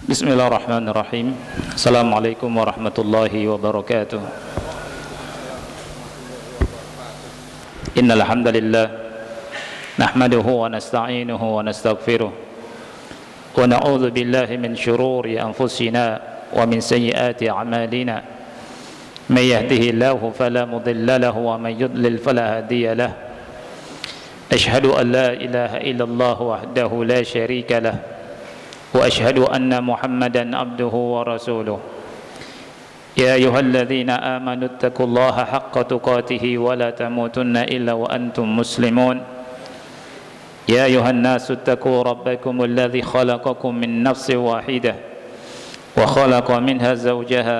Bismillahirrahmanirrahim. Assalamualaikum warahmatullahi wabarakatuh. Innal hamdalillah nahmaduhu wa nasta'inuhu wa nastaghfiruh wa na'udzu billahi min shururi anfusina wa min sayyiati a'malina. May yahdihillahu fala mudilla lahu wa may yudlil fala hadiya lahu. Ashhadu an la ilaha illallah wahdahu la syarika lahu wa ashhadu anna Muhammadan abduhu wa rasuluh. Ya ayyuhalladzina amanu taqullaha haqqa tuqatih wa la tamutunna illa wa antum muslimun. Ya ayyuhan nasu taqu rabbakum alladzi khalaqakum min nafsin wahidah wa khalaqa minha zawjaha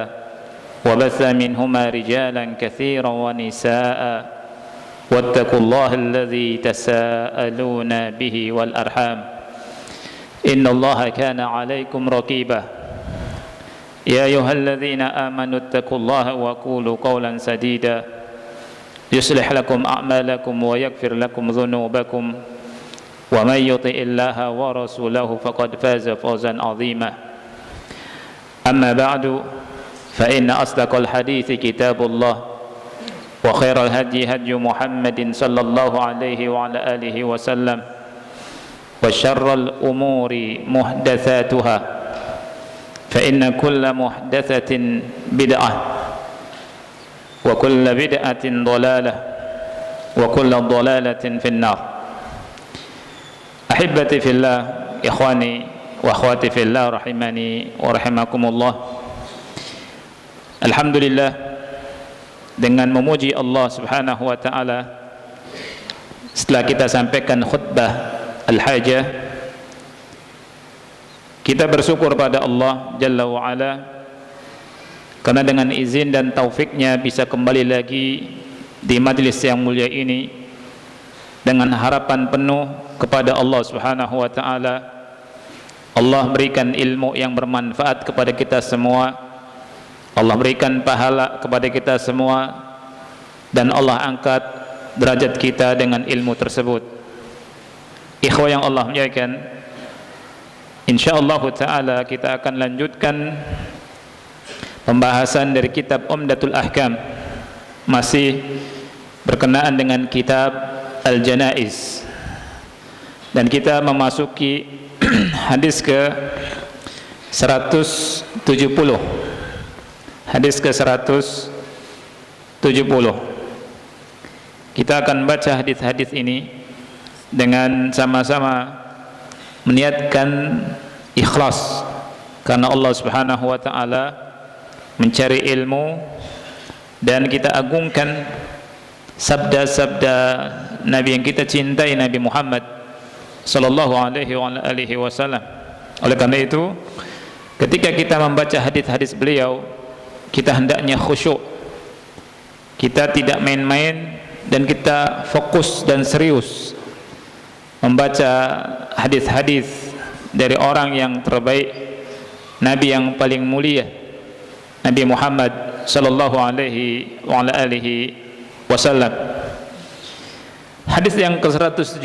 wa batha minhuma rijalan katsiran wa nisaa'a wattaqullaha alladzi tasaaluna bihi wal arham. Inna Allaha kana 'alaikum raqiba. Ya ayyuhalladzina amanu taqullaha wa qulu qawlan sadida yuslih lakum a'malakum wa yaghfir lakum dhunubakum wa may yuti'illaha wa rasulahu faqad faza fawzan 'azima. Amma ba'du fa inna asdaqal hadithi kitabullah wa khairal hadyi hadyu Muhammadin sallallahu alaihi wa ala alihi wa sallam wa syarrul umuri muhdatsatuha fa inna kulla muhdatsatin bid'ah wa kulla bid'atin dhalalah wa kulla dhalalatin finnar. Ahibbati fillah, ikhwani wa akhwati fillah, rahimani wa rahimakumullah. Alhamdulillah, dengan memuji Allah Subhanahu wa taala, setelah kita sampaikan khutbah Al-Hajah, kita bersyukur pada Allah Jalla wa'ala karena dengan izin dan taufiknya bisa kembali lagi di majlis yang mulia ini dengan harapan penuh kepada Allah Subhanahu wa ta'ala. Allah berikan ilmu yang bermanfaat kepada kita semua, Allah berikan pahala kepada kita semua, dan Allah angkat derajat kita dengan ilmu tersebut. Ikhwah yang Allah muliakan, insyaallah ta'ala kita akan lanjutkan pembahasan dari kitab Umdatul Ahkam, masih berkenaan dengan kitab Al-Janaiz, dan kita memasuki hadis ke 170. Hadis ke 170. Kita akan baca hadis-hadis ini dengan sama-sama meniatkan ikhlas karena Allah Subhanahu wa taala, mencari ilmu, dan kita agungkan sabda-sabda Nabi yang kita cintai, Nabi Muhammad sallallahu alaihi wasallam. Oleh karena itu, ketika kita membaca hadis-hadis beliau, kita hendaknya khusyuk, kita tidak main-main, dan kita fokus dan serius membaca hadis-hadis dari orang yang terbaik, Nabi yang paling mulia, Nabi Muhammad sallallahu alaihi wasallam. Hadis yang ke-170,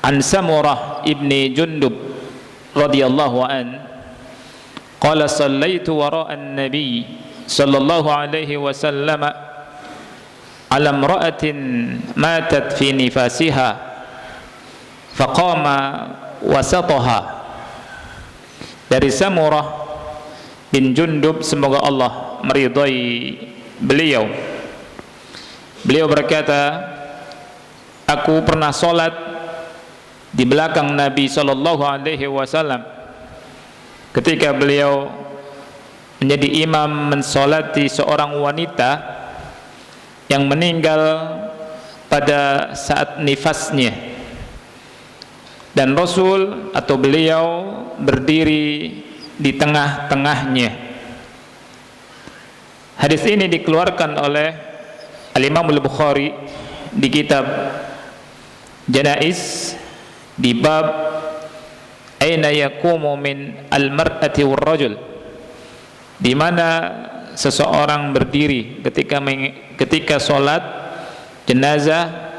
an Samurah ibni Jundub radhiyallahu an qala sallaitu wara'an nabi sallallahu alaihi wasallam ala imra'atin matat fi nifasiha faqama wasataha. Dari Samurah bin Jundub, semoga Allah meridai beliau, beliau berkata, aku pernah salat di belakang Nabi sallallahu alaihi wasallam ketika beliau menjadi imam mensolati seorang wanita yang meninggal pada saat nifasnya, dan Rasul atau beliau berdiri di tengah-tengahnya. Hadis ini dikeluarkan oleh Al-Imam Al-Bukhari di kitab Janaiz di bab aina yaqumu min al-mar'ati war-rajul, di mana seseorang berdiri ketika sholat jenazah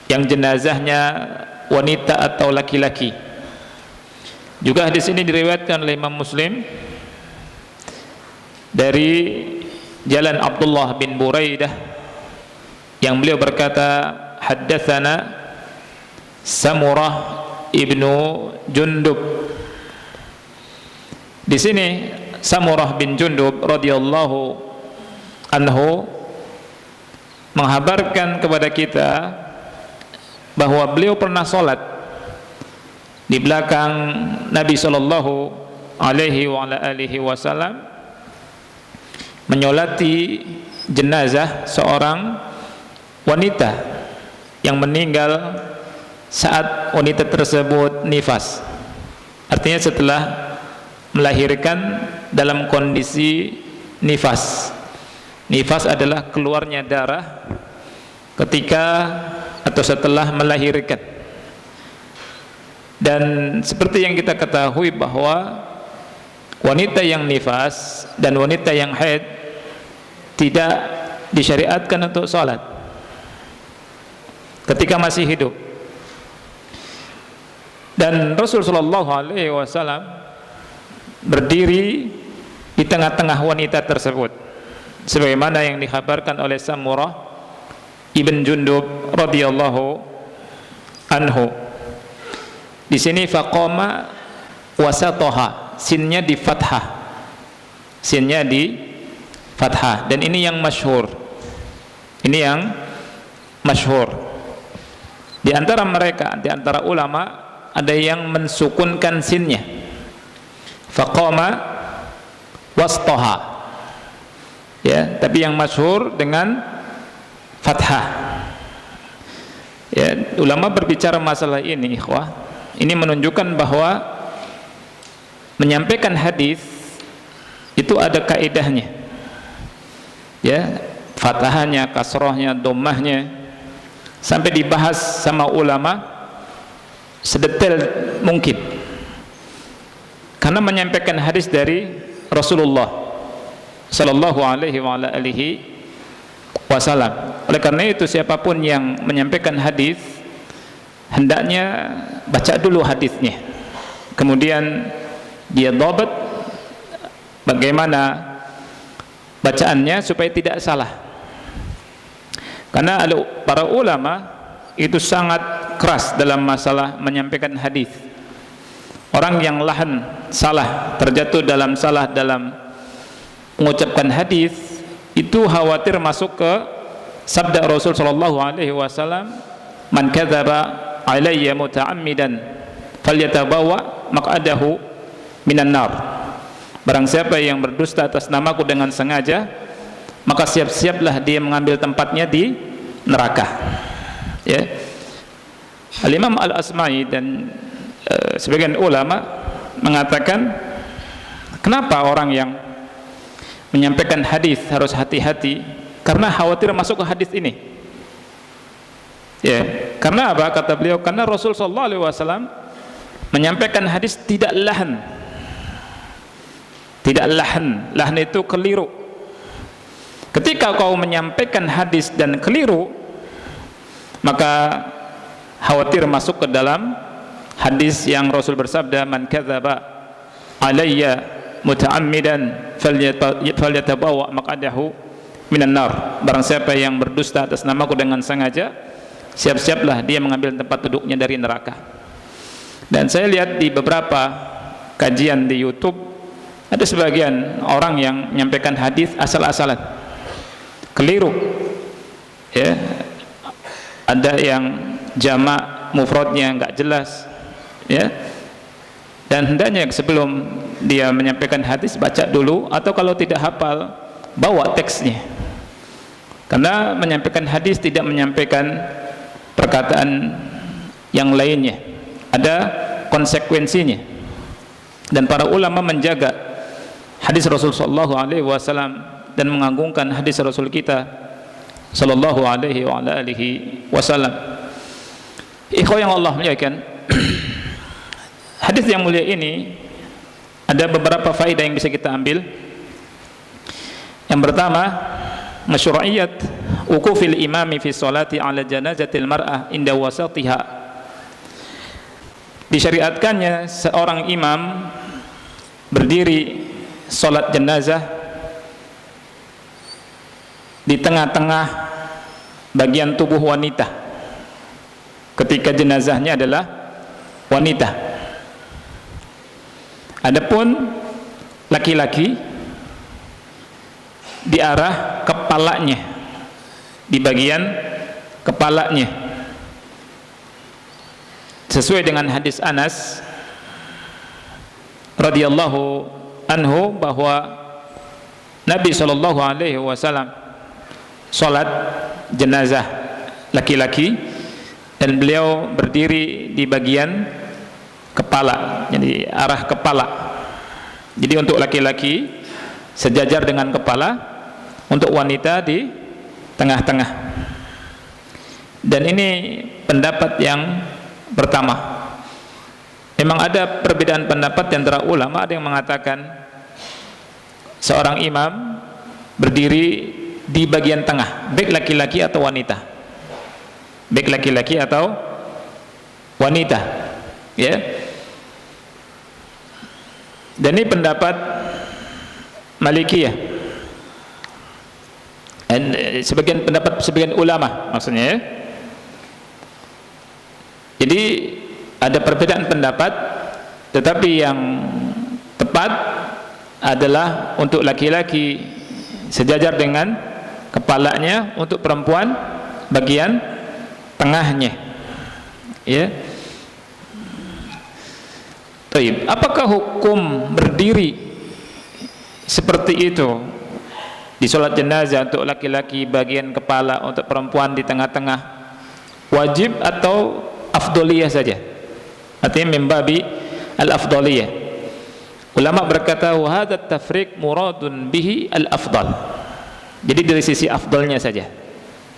yang jenazahnya wanita atau laki-laki. Juga hadis ini diriwayatkan oleh Imam Muslim dari jalan Abdullah bin Buraidah yang beliau berkata, haddatsana Samurah ibnu Jundub. Di sini Samurah bin Jundub radhiyallahu anhu menghabarkan kepada kita bahwa beliau pernah sholat di belakang Nabi sallallahu alaihi wasallam, menyolati jenazah seorang wanita yang meninggal saat wanita tersebut nifas, artinya setelah melahirkan dalam kondisi nifas. Nifas adalah keluarnya darah ketika atau setelah melahirkan. Dan seperti yang kita ketahui bahwa wanita yang nifas dan wanita yang haid tidak disyariatkan untuk sholat ketika masih hidup. Dan Rasulullah SAW berdiri di tengah-tengah wanita tersebut, sebagaimana yang dikhabarkan oleh Samurah ibn Jundub radhiyallahu anhu. Di sini faqama wasatoha, sinnya di fathah, sinnya di fathah, dan ini yang masyhur. Ini yang masyhur. Di antara mereka, di antara ulama, ada yang mensukunkan sinnya, faqama wastoha, ya, tapi yang masyhur dengan fathah. Ya, ulama berbicara masalah ini, ikhwah. Ini menunjukkan bahwa menyampaikan hadis itu ada kaidahnya, ya, fathahnya, kasrohnya, dhammahnya, sampai dibahas sama ulama sedetail mungkin, karena menyampaikan hadis dari Rasulullah sallallahu alaihi wasallam. Oleh karena itu, siapapun yang menyampaikan hadis hendaknya baca dulu hadisnya, kemudian dia dhabat bagaimana bacaannya supaya tidak salah. Karena para ulama itu sangat keras dalam masalah menyampaikan hadis. Orang yang lahan salah, terjatuh dalam salah dalam mengucapkan hadis, itu khawatir masuk ke sabda Rasul sallallahu alaihi wasallam, man kadzaba alayya muta'ammidan falyatabawa maq'adahu minan nar. Barang siapa yang berdusta atas namaku dengan sengaja, maka siap-siaplah dia mengambil tempatnya di neraka. Ya. Al-Imam Al-Asma'i dan sebagian ulama mengatakan, kenapa orang yang menyampaikan hadis harus hati-hati? Karena khawatir masuk ke hadis ini. Ya, karena apa? Kata beliau, karena Rasul sallallahu alaihi wasallam menyampaikan hadis tidak lahan. Tidak lahan. Lahan itu keliru. Ketika kau menyampaikan hadis dan keliru, maka khawatir masuk ke dalam hadis yang Rasul bersabda, man kadzaba alayya muta'ammidan falyatabawa maq'adahu minan nar. Barang siapa yang berdusta atas namaku dengan sengaja, siap-siaplah dia mengambil tempat duduknya dari neraka. Dan saya lihat di beberapa kajian di YouTube, ada sebagian orang yang menyampaikan hadis asal-asalan, keliru, ya. Ada yang jamak mufradnya enggak jelas, ya. Dan hendaknya sebelum dia menyampaikan hadis baca dulu, atau kalau tidak hafal bawa teksnya. Karena menyampaikan hadis tidak menyampaikan perkataan yang lainnya, ada konsekuensinya. Dan para ulama menjaga hadis Rasul sallallahu alaihi wasallam dan mengagungkan hadis Rasul kita sallallahu alaihi wasallam. Ikhwah yang Allah muliakan, hadis yang mulia ini ada beberapa faedah yang bisa kita ambil. Yang pertama, masyru'iyat wuqufil imami fi sholati ala janazatil mar'ah inda wasatiha. disyariatkannya seorang imam berdiri sholat jenazah di tengah-tengah bagian tubuh wanita ketika jenazahnya adalah wanita. Adapun laki-laki di arah kepalanya, di bagian kepalanya, sesuai dengan hadis Anas radhiyallahu anhu bahwa Nabi SAW sholat jenazah laki-laki dan beliau berdiri di bagian kepala, jadi arah kepala. Jadi untuk laki-laki sejajar dengan kepala, untuk wanita di tengah-tengah. Dan ini pendapat yang pertama. Memang ada perbedaan pendapat di antara ulama, ada yang mengatakan seorang imam berdiri di bagian tengah, baik laki-laki atau wanita, baik laki-laki atau wanita, ya. Dan ini pendapat Malikiyah, dan sebagian pendapat sebagian ulama maksudnya, ya. Jadi ada perbedaan pendapat, tetapi yang tepat adalah untuk laki-laki sejajar dengan kepalanya, untuk perempuan bagian tengahnya, ya. Baik, apakah hukum berdiri seperti itu di sholat jenazah untuk laki-laki bagian kepala, untuk perempuan di tengah-tengah, wajib atau afdoliyah saja? Artinya membabi al-afdoliyah. Ulama berkata wa hadha tafriq muradun bihi al-afdal. Jadi dari sisi afdalnya saja,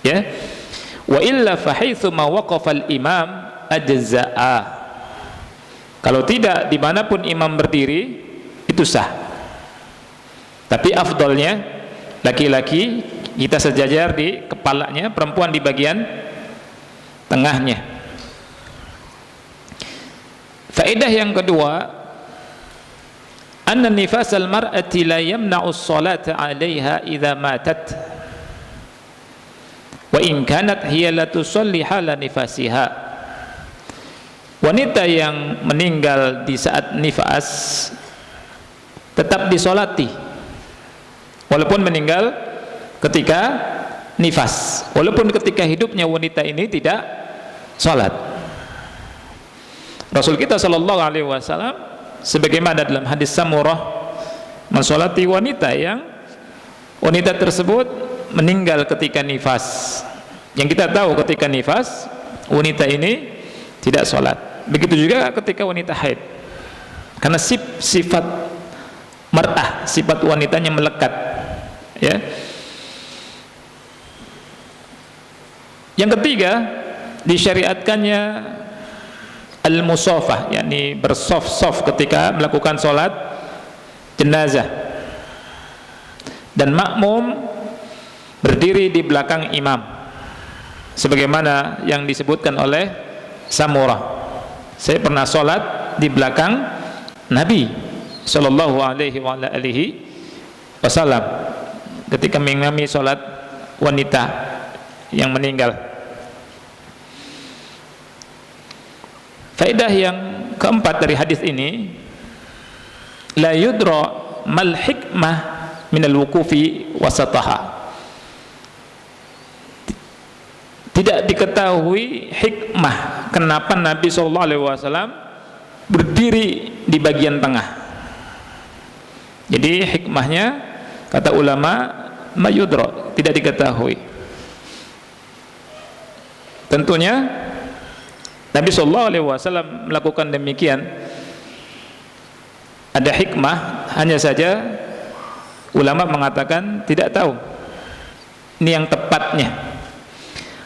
ya. Wa illa fa haitsu ma waqafa al-imam ajza'a. Kalau tidak, dimanapun imam berdiri itu sah. Tapi afdalnya laki-laki kita sejajar di kepalanya, perempuan di bagian tengahnya. Faedah yang kedua, anna nifasal mar'ati la yamna'u as-salata 'alayha idza matat wa in kanat hiya la tusalli hala nifasiha. Wanita yang meninggal di saat nifas tetap disolati walaupun meninggal ketika nifas, walaupun ketika hidupnya wanita ini tidak sholat. Rasul kita SAW sebagaimana dalam hadis Samurah mensolati wanita yang wanita tersebut meninggal ketika nifas. Yang kita tahu ketika nifas wanita ini tidak sholat. Begitu juga ketika wanita haid, karena sifat mar'ah, sifat wanitanya melekat, ya. Yang ketiga, disyariatkannya al-musafah, yakni bersof-sof ketika melakukan sholat jenazah, dan makmum berdiri di belakang imam sebagaimana yang disebutkan oleh Samurah. Saya pernah sholat di belakang Nabi Sallallahu Alaihi Wasallam ketika mengimami sholat wanita yang meninggal. Faedah yang keempat dari hadis ini, la yudra mal hikmah minal wukufi wasataha. Tidak diketahui hikmah kenapa Nabi SAW berdiri di bagian tengah. Jadi hikmahnya, kata ulama, mayudro, tidak diketahui. Tentunya Nabi SAW melakukan demikian ada hikmah, hanya saja ulama mengatakan tidak tahu ini yang tepatnya.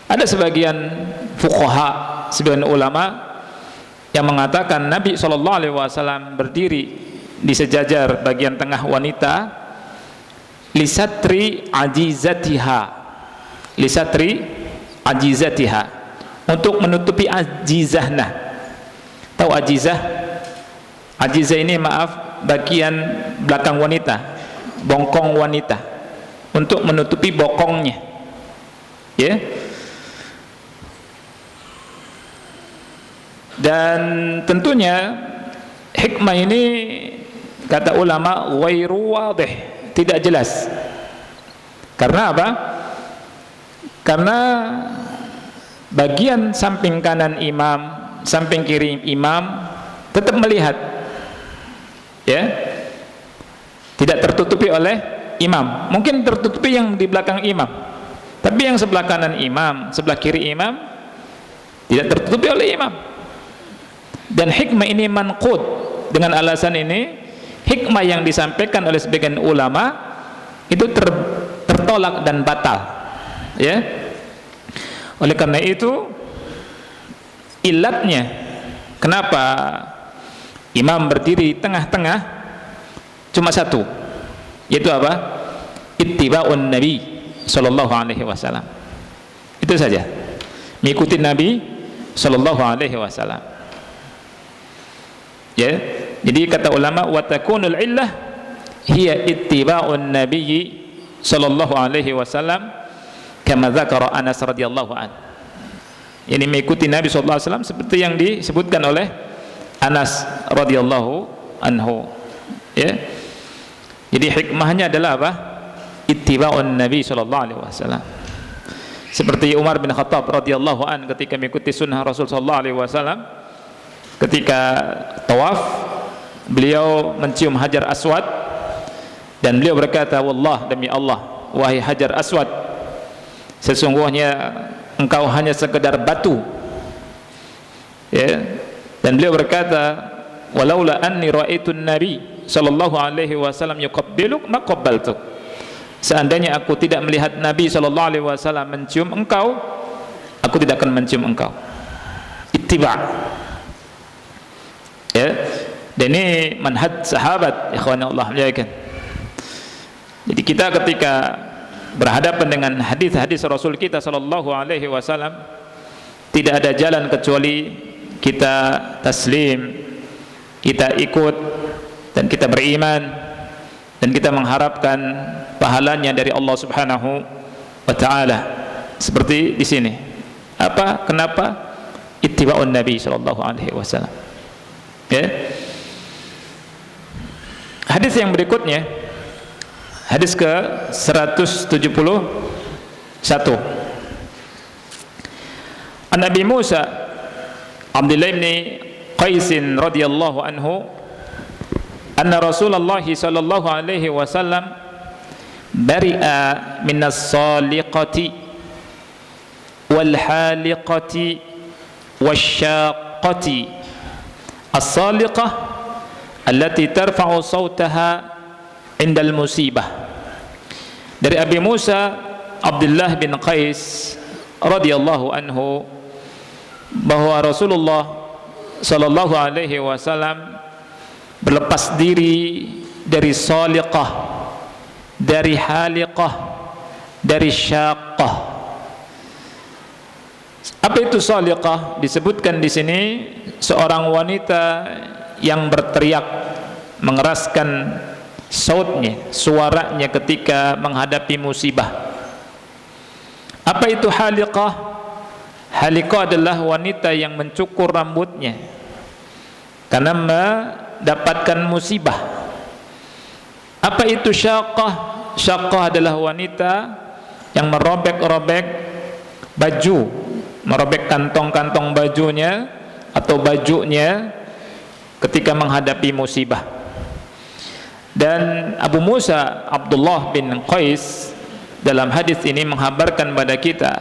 Ada sebagian fuqaha, sebagian ulama yang mengatakan Nabi SAW berdiri di sejajar bagian tengah wanita lisatri ajizatiha, lisatri ajizatiha, untuk menutupi ajizahna, Tahu ajizah? Ajizah ini maaf, bagian belakang wanita, bongkong wanita, untuk menutupi bokongnya, ya. Dan tentunya hikmah ini kata ulama ghairu wadih, tidak jelas. Karena apa? Karena bagian samping kanan imam, samping kiri imam tetap melihat, ya, tidak tertutupi oleh imam. Mungkin tertutupi yang di belakang imam, tapi yang sebelah kanan imam, sebelah kiri imam tidak tertutupi oleh imam. Dan hikmah ini manqud, dengan alasan ini hikmah yang disampaikan oleh sebagian ulama itu tertolak dan batal, ya. Oleh karena itu ilatnya kenapa imam berdiri tengah-tengah cuma satu, yaitu apa? Ittiba'un Nabi sallallahu alaihi wasallam. Itu saja, mengikuti Nabi sallallahu alaihi wasallam. Ya, jadi kata ulama wa takunul illah hiya ittiba'un Nabi sallallahu alaihi wasallam kama dzakara Anas radhiyallahu an. Ini mengikuti Nabi sallallahu alaihi wasallam seperti yang disebutkan oleh Anas radhiyallahu anhu, ya. Jadi hikmahnya adalah apa? Ittiba'un Nabi sallallahu alaihi wasallam. Seperti Umar bin Khattab radhiyallahu an ketika mengikuti sunnah Rasul sallallahu alaihi wasallam, ketika tawaf beliau mencium Hajar Aswad dan beliau berkata, wallah, demi Allah, wahai Hajar Aswad, sesungguhnya engkau hanya sekedar batu, ya. Dan beliau berkata, walaula anni ra'aitun nabi sallallahu alaihi wasallam yuqabbiluk ma qabbaltuk. Seandainya aku tidak melihat Nabi sallallahu alaihi wasallam mencium engkau, aku tidak akan mencium engkau. Ittiba', ya. Dan ini manhaj sahabat, ikhwan Allah muliakan. Jadi kita ketika berhadapan dengan hadis-hadis Rasul kita sallallahu alaihi wasallam, tidak ada jalan kecuali kita taslim, kita ikut, dan kita beriman, dan kita mengharapkan pahalanya dari Allah Subhanahu wa taala. Seperti di sini. Apa? Kenapa? Ittiba'un Nabi sallallahu alaihi wasallam. Ya. Hadis yang berikutnya, hadis ke 171. An Nabi Musa Abdullah bin Qais radhiyallahu anhu anna Rasulullah sallallahu alaihi wasallam bari'a minas saliqati wal haliqati wasyaqqati. As-saliqah allati tarfa'u sawtaha indal musibah. Dari Abi Musa Abdullah bin Qais radhiyallahu anhu bahwa Rasulullah sallallahu alaihi wasallam berlepas diri dari saliqah, dari haliqah, dari syaqqah. Apa itu saliqah? Disebutkan di sini seorang wanita yang berteriak, mengeraskan sautnya, suaranya ketika menghadapi musibah. Apa itu haliqah? Haliqah adalah wanita yang mencukur rambutnya karena mendapatkan musibah. Apa itu syaqqah? Syaqqah adalah wanita yang merobek-robek baju, merobek kantong-kantong bajunya atau bajunya ketika menghadapi musibah. Dan Abu Musa Abdullah bin Qais dalam hadis ini menghabarkan pada kita,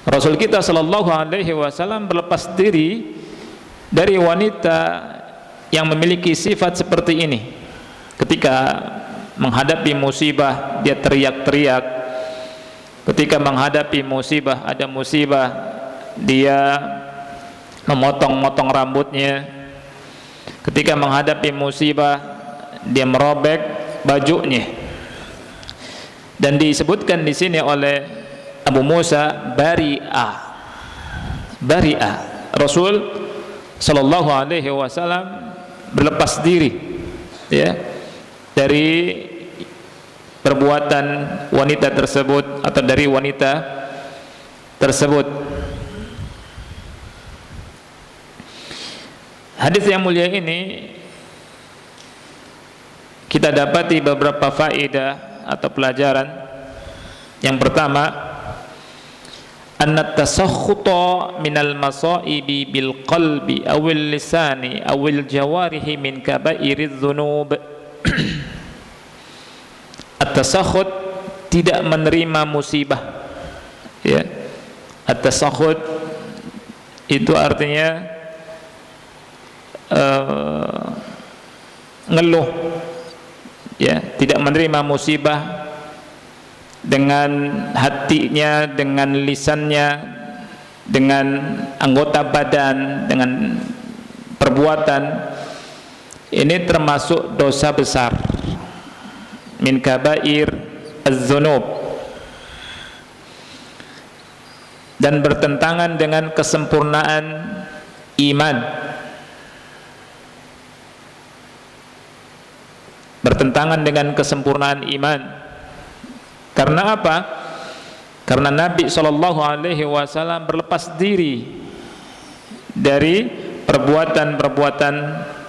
Rasul kita sallallahu alaihi wasallam berlepas diri dari wanita yang memiliki sifat seperti ini. Ketika menghadapi musibah dia teriak-teriak. Ketika menghadapi musibah, ada musibah, dia memotong-motong rambutnya. Ketika menghadapi musibah, dia merobek bajunya. Dan disebutkan di sini oleh Abu Musa bari'ah. Bari'ah. Rasul Sallallahu Alaihi Wasallam berlepas diri, ya, dari perbuatan wanita tersebut atau dari wanita tersebut. Hadis yang mulia ini kita dapati beberapa faedah atau pelajaran. Yang pertama, anna tasakhuta minal masaibi bil qalbi awil lisani awil jawarihi min kaba'iriz dzunub. At-tasakhut, tidak menerima musibah, ya. At-tasakhut itu artinya ngeluh, ya, tidak menerima musibah dengan hatinya, dengan lisannya, dengan anggota badan, dengan perbuatan. Ini termasuk dosa besar, min kabair az-dzunub, dan bertentangan dengan kesempurnaan iman. Bertentangan dengan kesempurnaan iman. Karena apa? Karena Nabi SAW berlepas diri dari perbuatan-perbuatan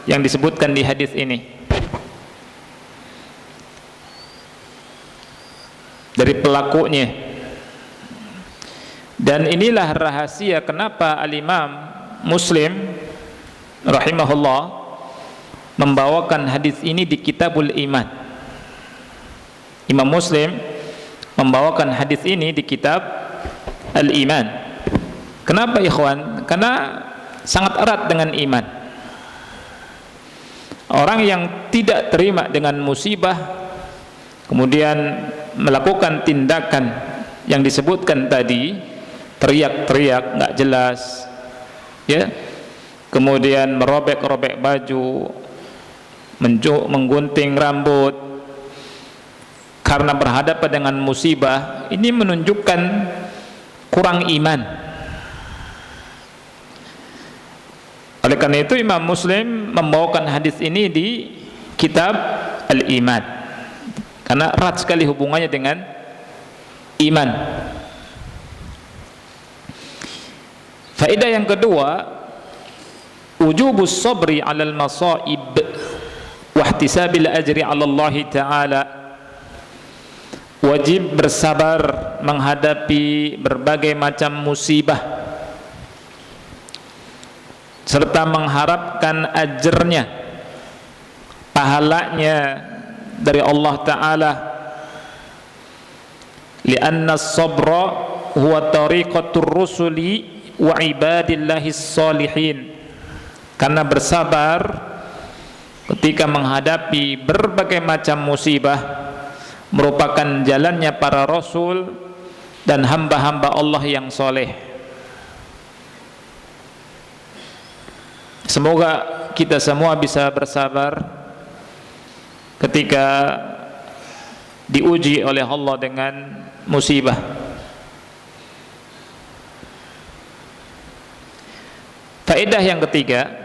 yang disebutkan di hadis ini, dari pelakunya. Dan inilah rahasia kenapa Al-Imam Muslim rahimahullah membawakan hadis ini di Kitabul Iman. Imam Muslim membawakan hadis ini di Kitab Al-Iman. Kenapa ikhwan? Karena sangat erat dengan iman. Orang yang tidak terima dengan musibah kemudian melakukan tindakan yang disebutkan tadi, teriak-teriak nggak jelas, ya, kemudian merobek-robek baju, menggunting rambut karena berhadapan dengan musibah, ini menunjukkan kurang iman. Oleh karena itu Imam Muslim membawakan hadis ini di Kitab Al-Iman, karena erat sekali hubungannya dengan iman. Faedah yang kedua, wujubus sabri 'alal masaib wahtisabil ajri 'ala Allah Ta'ala. Wajib bersabar menghadapi berbagai macam musibah serta mengharapkan ajarnya, pahalanya dari Allah Ta'ala. Lianna as-sabra huwa tariqatur rusuli wa ibadillahis salihin. Karena bersabar ketika menghadapi berbagai macam musibah merupakan jalannya para rasul dan hamba-hamba Allah yang soleh. Semoga kita semua bisa bersabar ketika diuji oleh Allah dengan musibah. Faedah yang ketiga,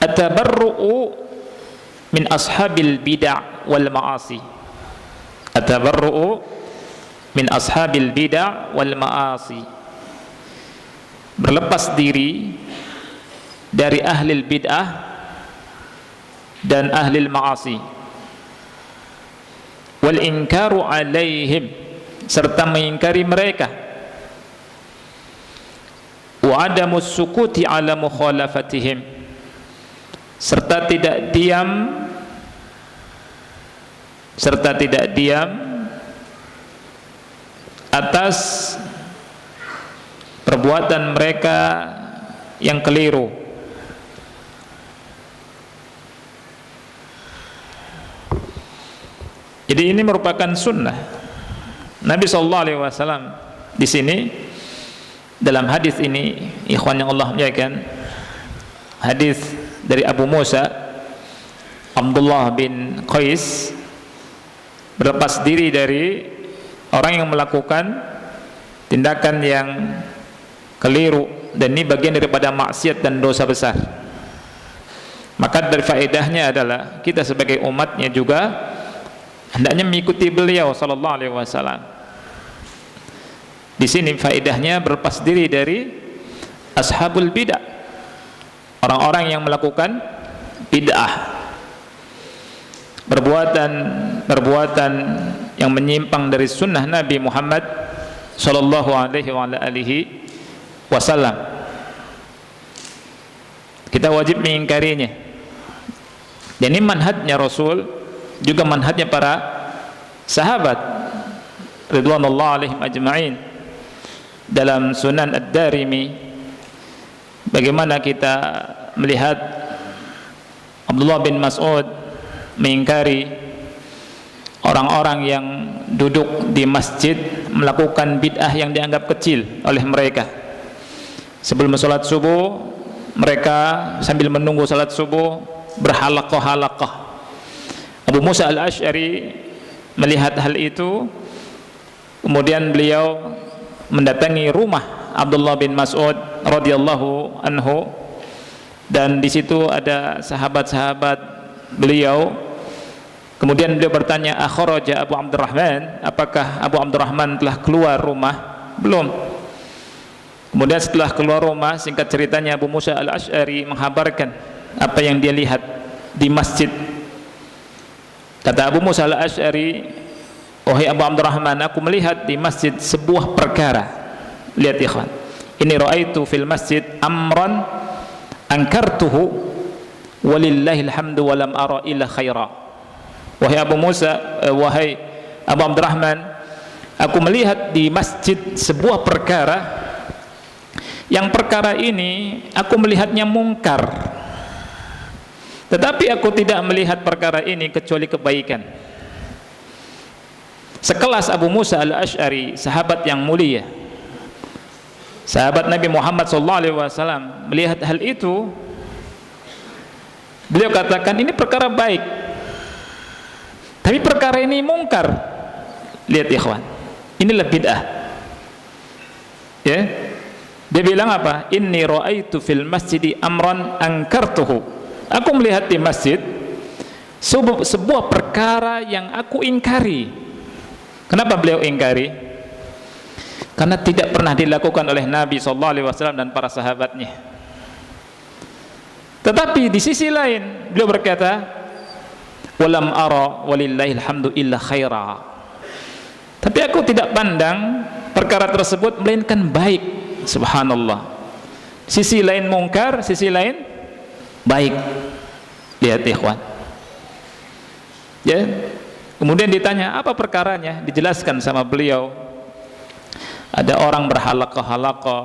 at-tabarru'u min ashabil bid'ah wal ma'asi. At-tabarru'u min ashabil bid'ah wal ma'asi. Berlepas diri dari ahli bid'ah dan ahli ma'asi. Wal inkaru alaihim, serta mengingkari mereka. Wa adamus sukuti ala mukhalafatihim, serta tidak diam atas perbuatan mereka yang keliru. Jadi ini merupakan sunnah Nabi SAW di sini dalam hadis ini, ikhwan yang Allah muliakan, hadis dari Abu Musa Abdullah bin Qais, berlepas diri dari orang yang melakukan tindakan yang keliru, dan ini bagian daripada maksiat dan dosa besar. Maka dari faedahnya adalah kita sebagai umatnya juga hendaknya mengikuti beliau sallallahu alaihi wasallam. Di sini faedahnya berlepas diri dari ashabul bid'ah, orang-orang yang melakukan bid'ah, perbuatan yang menyimpang dari sunnah Nabi Muhammad sallallahu alaihi wasallam. Kita wajib mengingkarinya. Dan ini manhajnya Rasul, juga manhajnya para sahabat ridwanullah alaihim ajma'in. Dalam Sunan Ad-Darimi, bagaimana kita melihat Abdullah bin Mas'ud mengingkari orang-orang yang duduk di masjid melakukan bid'ah yang dianggap kecil oleh mereka. Sebelum salat subuh, mereka sambil menunggu salat subuh berhalaqah-halaqah. Abu Musa al-Asy'ari melihat hal itu, kemudian beliau mendatangi rumah Abdullah bin Mas'ud radhiyallahu anhu, dan di situ ada sahabat-sahabat beliau. Kemudian beliau bertanya, akhraja Abu Abdurrahman, apakah Abu Abdurrahman telah keluar rumah? Belum. Kemudian setelah keluar rumah, singkat ceritanya Abu Musa al-Asy'ari menghabarkan apa yang dia lihat di masjid. Kata Abu Musa al-Asy'ari, wahai Abu Abdurrahman, aku melihat di masjid sebuah perkara. Lihat ikhwan, ini ra'aitu fil masjid amran ankartuhu walillahil hamdu walam ara illa khaira. Wahai Abu Musa, wahai Abu Abdurrahman, aku melihat di masjid sebuah perkara yang perkara ini aku melihatnya mungkar, tetapi aku tidak melihat perkara ini kecuali kebaikan. Sekelas Abu Musa al-Asy'ari, sahabat yang mulia, sahabat Nabi Muhammad SAW, melihat hal itu, beliau katakan ini perkara baik, tapi perkara ini mungkar. Lihat ikhwan, inilah bid'ah ya. Dia bilang apa? Inni ra'aitu fil masjidi amran ankartuhu. Aku melihat di masjid sebuah perkara yang aku ingkari. Kenapa beliau ingkari? Karena tidak pernah dilakukan oleh Nabi SAW dan para sahabatnya. Tetapi di sisi lain beliau berkata, walam ara walillahil hamdu illa khaira. Tapi aku tidak pandang perkara tersebut melainkan baik. Subhanallah. Sisi lain mungkar, sisi lain baik. Lihat ikhwan ya. Kemudian ditanya apa perkaranya, dijelaskan sama beliau. Ada orang berhalaqah-halaqah,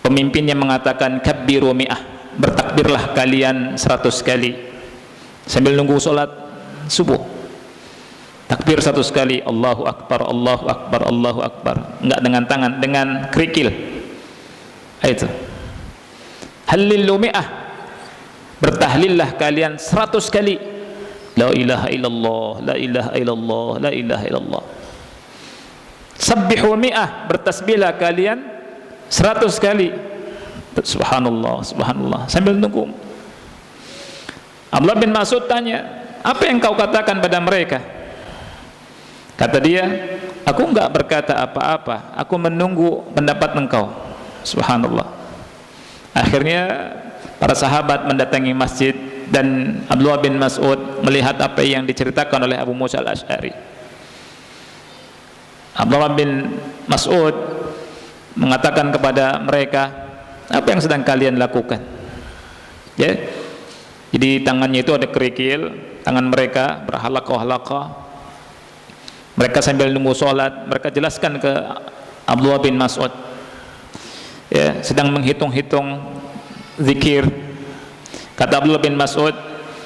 pemimpinnya mengatakan kabbiru mi'ah, bertakbirlah kalian 100 kali sambil nunggu sholat subuh. Takbir 100 kali, Allahu Akbar, Allahu Akbar, Allahu Akbar. Enggak dengan tangan, dengan kerikil. Itu. Hallilu mi'ah, bertahlillah kalian 100 kali. La ilaha illallah, la ilaha illallah, la ilaha illallah. Sabbihu mi'ah, bertasbihlah kalian 100 kali. Subhanallah, subhanallah. Sambil nunggu. Abdullah bin Mas'ud tanya, apa yang kau katakan pada mereka? Kata dia, aku enggak berkata apa-apa, aku menunggu pendapat engkau. Subhanallah. Akhirnya para sahabat mendatangi masjid, dan Abdullah bin Mas'ud melihat apa yang diceritakan oleh Abu Musa al-Asy'ari. Abdullah bin Mas'ud mengatakan kepada mereka, apa yang sedang kalian lakukan? Ya. Jadi tangannya itu ada kerikil, tangan mereka berhalaqah-halaqah. Mereka sambil nunggu sholat, mereka jelaskan ke Abdullah bin Mas'ud ya, sedang menghitung-hitung zikir. Kata Abdullah bin Mas'ud,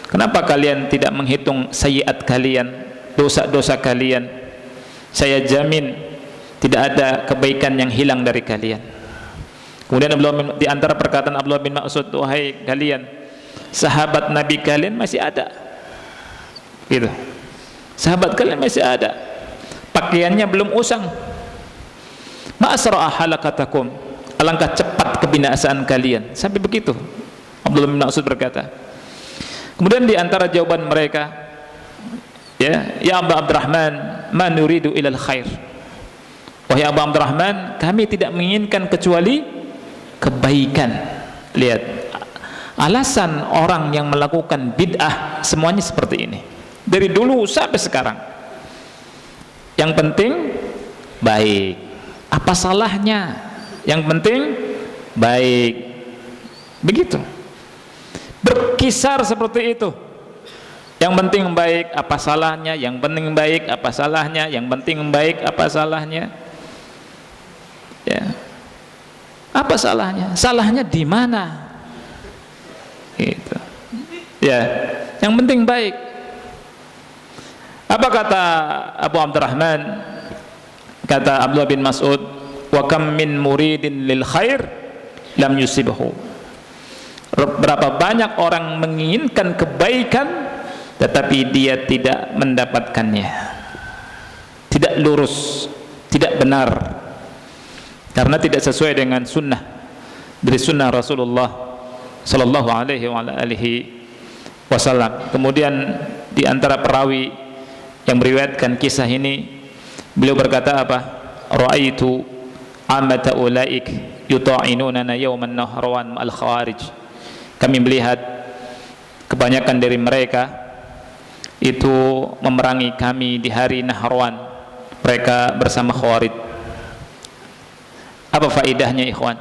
kenapa kalian tidak menghitung sayyiat kalian, dosa-dosa kalian? Saya jamin tidak ada kebaikan yang hilang dari kalian. Kemudian di antara perkataan Abdullah bin Mas'ud, wahai kalian, sahabat Nabi kalian masih ada gitu. Sahabat kalian masih ada, pakaiannya belum usang, ma asra'a halakatakum, alangkah cepat kebinasaan kalian. Sampai begitu Abdullah bin Mas'ud berkata. Kemudian di antara jawaban mereka, ya Aba Abdurrahman, ma nuridu ilal khair. Wahai Abu Abdurrahman, kami tidak menginginkan kecuali kebaikan. Lihat, alasan orang yang melakukan bid'ah semuanya seperti ini. Dari dulu sampai sekarang. Yang penting baik. Apa salahnya? Yang penting baik. Begitu. Berkisar seperti itu. Yang penting baik, apa salahnya? Yang penting baik, apa salahnya? Yang penting baik, apa salahnya? Ya. Apa salahnya? Salahnya di mana? Gitu. Ya, yang penting baik. Apa kata Abu Abdurrahman? Kata Abdullah bin Mas'ud, wa kam min muridin lil khair lam yusibhu. Berapa banyak orang menginginkan kebaikan tetapi dia tidak mendapatkannya. Tidak lurus, tidak benar. Karena tidak sesuai dengan sunnah dari sunnah Rasulullah sallallahu alaihi wasallam. Kemudian di antara perawi yang meriwayatkan kisah ini, beliau berkata apa? Ra'aitu amata ulaik yuta'inunana yawman nahrawan al khawarij. Kami melihat kebanyakan dari mereka itu memerangi kami di hari Nahrawan, mereka bersama Khawarij. Apa faedahnya ikhwan?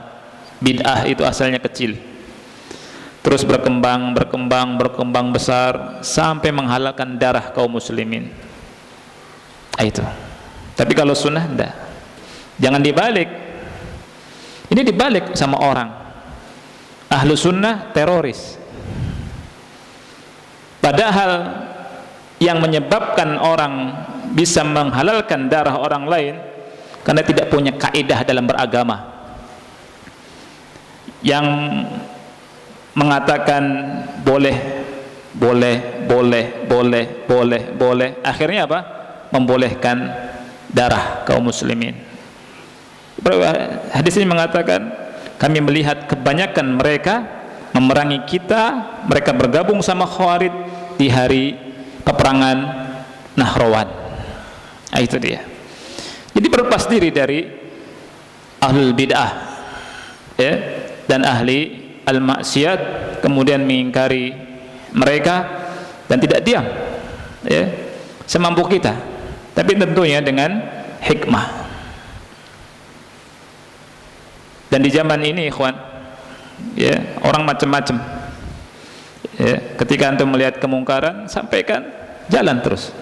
Bid'ah itu asalnya kecil, terus berkembang besar sampai menghalalkan darah kaum muslimin. Itu. Tapi kalau sunnah enggak. Jangan dibalik. Ini dibalik sama orang. Ahlu sunnah teroris. Padahal yang menyebabkan orang bisa menghalalkan darah orang lain karena tidak punya kaidah dalam beragama, yang mengatakan boleh, akhirnya apa? Membolehkan darah kaum muslimin. Hadis ini mengatakan, kami melihat kebanyakan mereka memerangi kita, mereka bergabung sama Khawarij di hari peperangan Nahrawan. Itu dia. Jadi berlepas diri dari ahlul bid'ah, ya, dan ahli al-maksiat, kemudian mengingkari mereka dan tidak diam, ya, semampu kita, tapi tentunya dengan hikmah. Dan di zaman ini ikhwan, ya, orang macam-macam, ya, ketika antum melihat kemungkaran, sampaikan, jalan terus.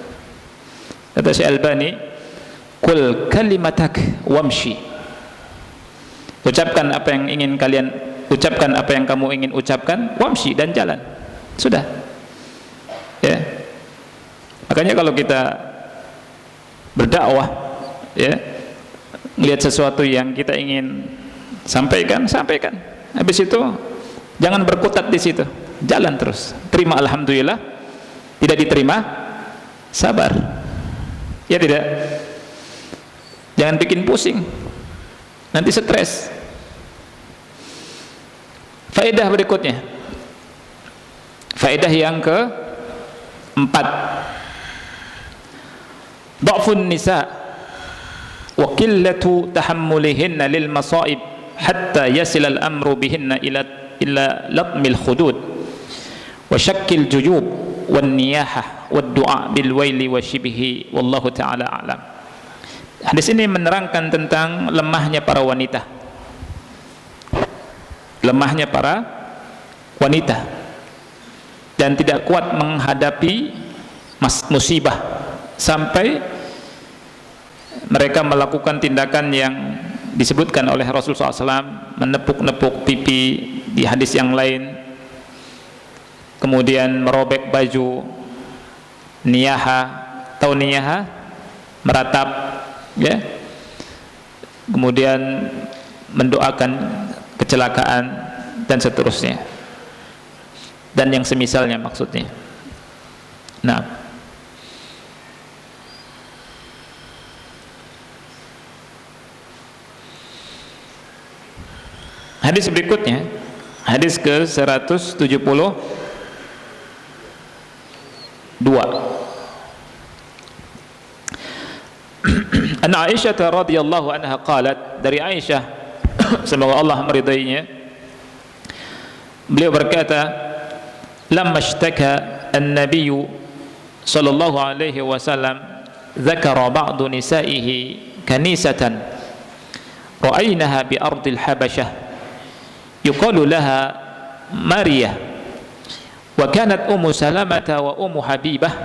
Kata Syekh Albani, qul kalimatak wamshi. Ucapkan apa yang ingin kalian ucapkan, apa yang kamu ingin ucapkan, wamshi, dan jalan. Sudah. Ya. Makanya kalau kita berdakwah, ya, melihat sesuatu yang kita ingin sampaikan. Habis itu jangan berkutat di situ. Jalan terus. Terima alhamdulillah. Tidak diterima, sabar. Ya tidak. Jangan bikin pusing, nanti stres. Faedah berikutnya, faedah yang keempat, dha'fun nisa wa qillatu tahammulihinna lil masaib hatta yasil al amru bihinna ila latmil khudud wa syakkil jujub wan niyahah wad du'a bil waili wa shibhi wallahu ta'ala a'lam. Hadis ini menerangkan tentang lemahnya para wanita, dan tidak kuat menghadapi musibah sampai mereka melakukan tindakan yang disebutkan oleh Rasulullah SAW, menepuk-nepuk pipi di hadis yang lain, kemudian merobek baju, niyaha, tahu niyaha, meratap, ya, kemudian mendoakan kecelakaan dan seterusnya, dan yang semisalnya maksudnya. Nah, Hadis berikutnya, hadis ke-172. An Aisyah radhiyallahu anha qalat, dari Aisyah semoga Allah meridainya, beliau berkata, lamma ishtaka an-nabiy sallallahu alaihi wasallam dzakara ba'du nisa'ihi kanisatan ra'aynaha bi ardil habasyah yuqalu laha Mariyah wa kanat Ummu Salamah wa Ummu Habibah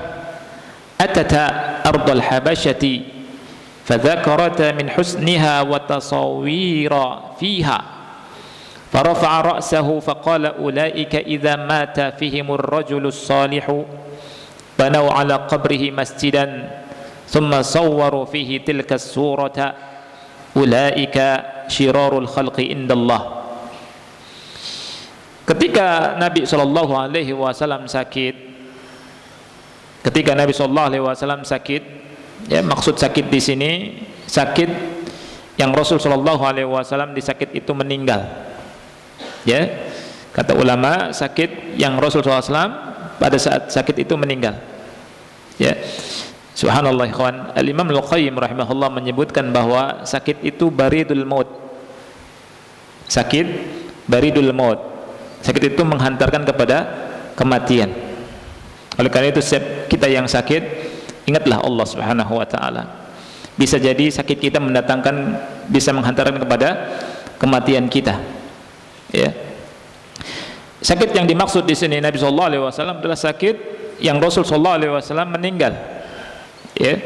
atata ardal habasyati fadzakarata min husniha wa tasawira fiha farafa'a ra'sahu faqala ulaika idza mata fihimur rajulus salihu banaw ala qabrihi masjidan thumma sawwaru fihi tilka as-surata ulaika syirarul khalqi indallah. Ketika Nabi sallallahu alaihi wasallam sakit, ya, maksud sakit di sini sakit yang Rasul sallallahu alaihi wasallam di sakit itu meninggal. Ya, kata ulama, sakit yang Rasul sallallahu alaihi wasallam pada saat sakit itu meninggal. Ya, subhanallah ikhwan, Al-Imam Al-Qayyim rahimahullah menyebutkan bahwa sakit itu baridul maut. Sakit baridul maut. Sakit itu menghantarkan kepada kematian. Oleh karena itu setiap kita yang sakit, ingatlah Allah Subhanahu wa taala. Bisa jadi sakit kita bisa menghantarkan kepada kematian kita. Ya. Sakit yang dimaksud di sini Nabi sallallahu alaihi wasallam adalah sakit yang Rasul sallallahu alaihi wasallam meninggal. Ya.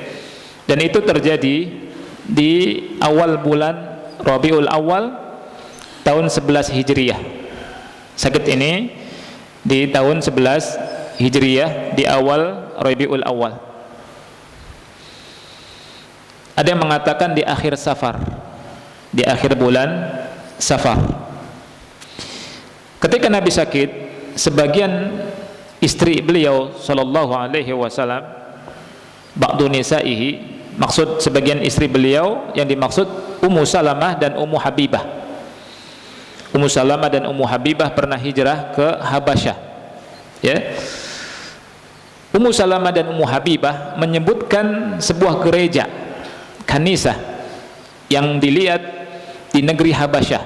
Dan itu terjadi di awal bulan Rabiul Awal tahun 11 Hijriah. Sakit ini di tahun 11 Hijriah di awal Rabiul Awal. Ada yang mengatakan di akhir Safar, di akhir bulan Safar. Ketika Nabi sakit, sebagian istri beliau sallallahu alaihi wasallam, ba'du nisaihi, maksud sebagian istri beliau yang dimaksud Ummu Salamah dan Ummu Habibah. Ummu Salamah dan Ummu Habibah pernah hijrah ke Habasyah. Ya. Ummu Salamah dan Ummu Habibah menyebutkan sebuah gereja kanisah yang dilihat di negeri Habasyah.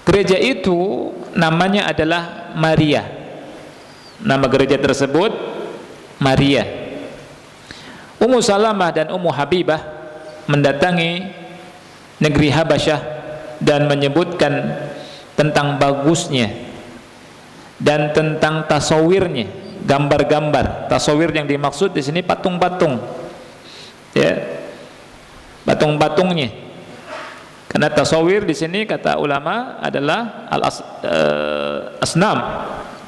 Gereja itu namanya adalah Maria. Nama gereja tersebut Maria. Ummu Salamah dan Ummu Habibah mendatangi negeri Habasyah dan menyebutkan tentang bagusnya dan tentang tasawirnya, gambar-gambar. Tasawir yang dimaksud di sini patung-patung, ya, patung-patungnya. Karena tasawir di sini kata ulama adalah asnam,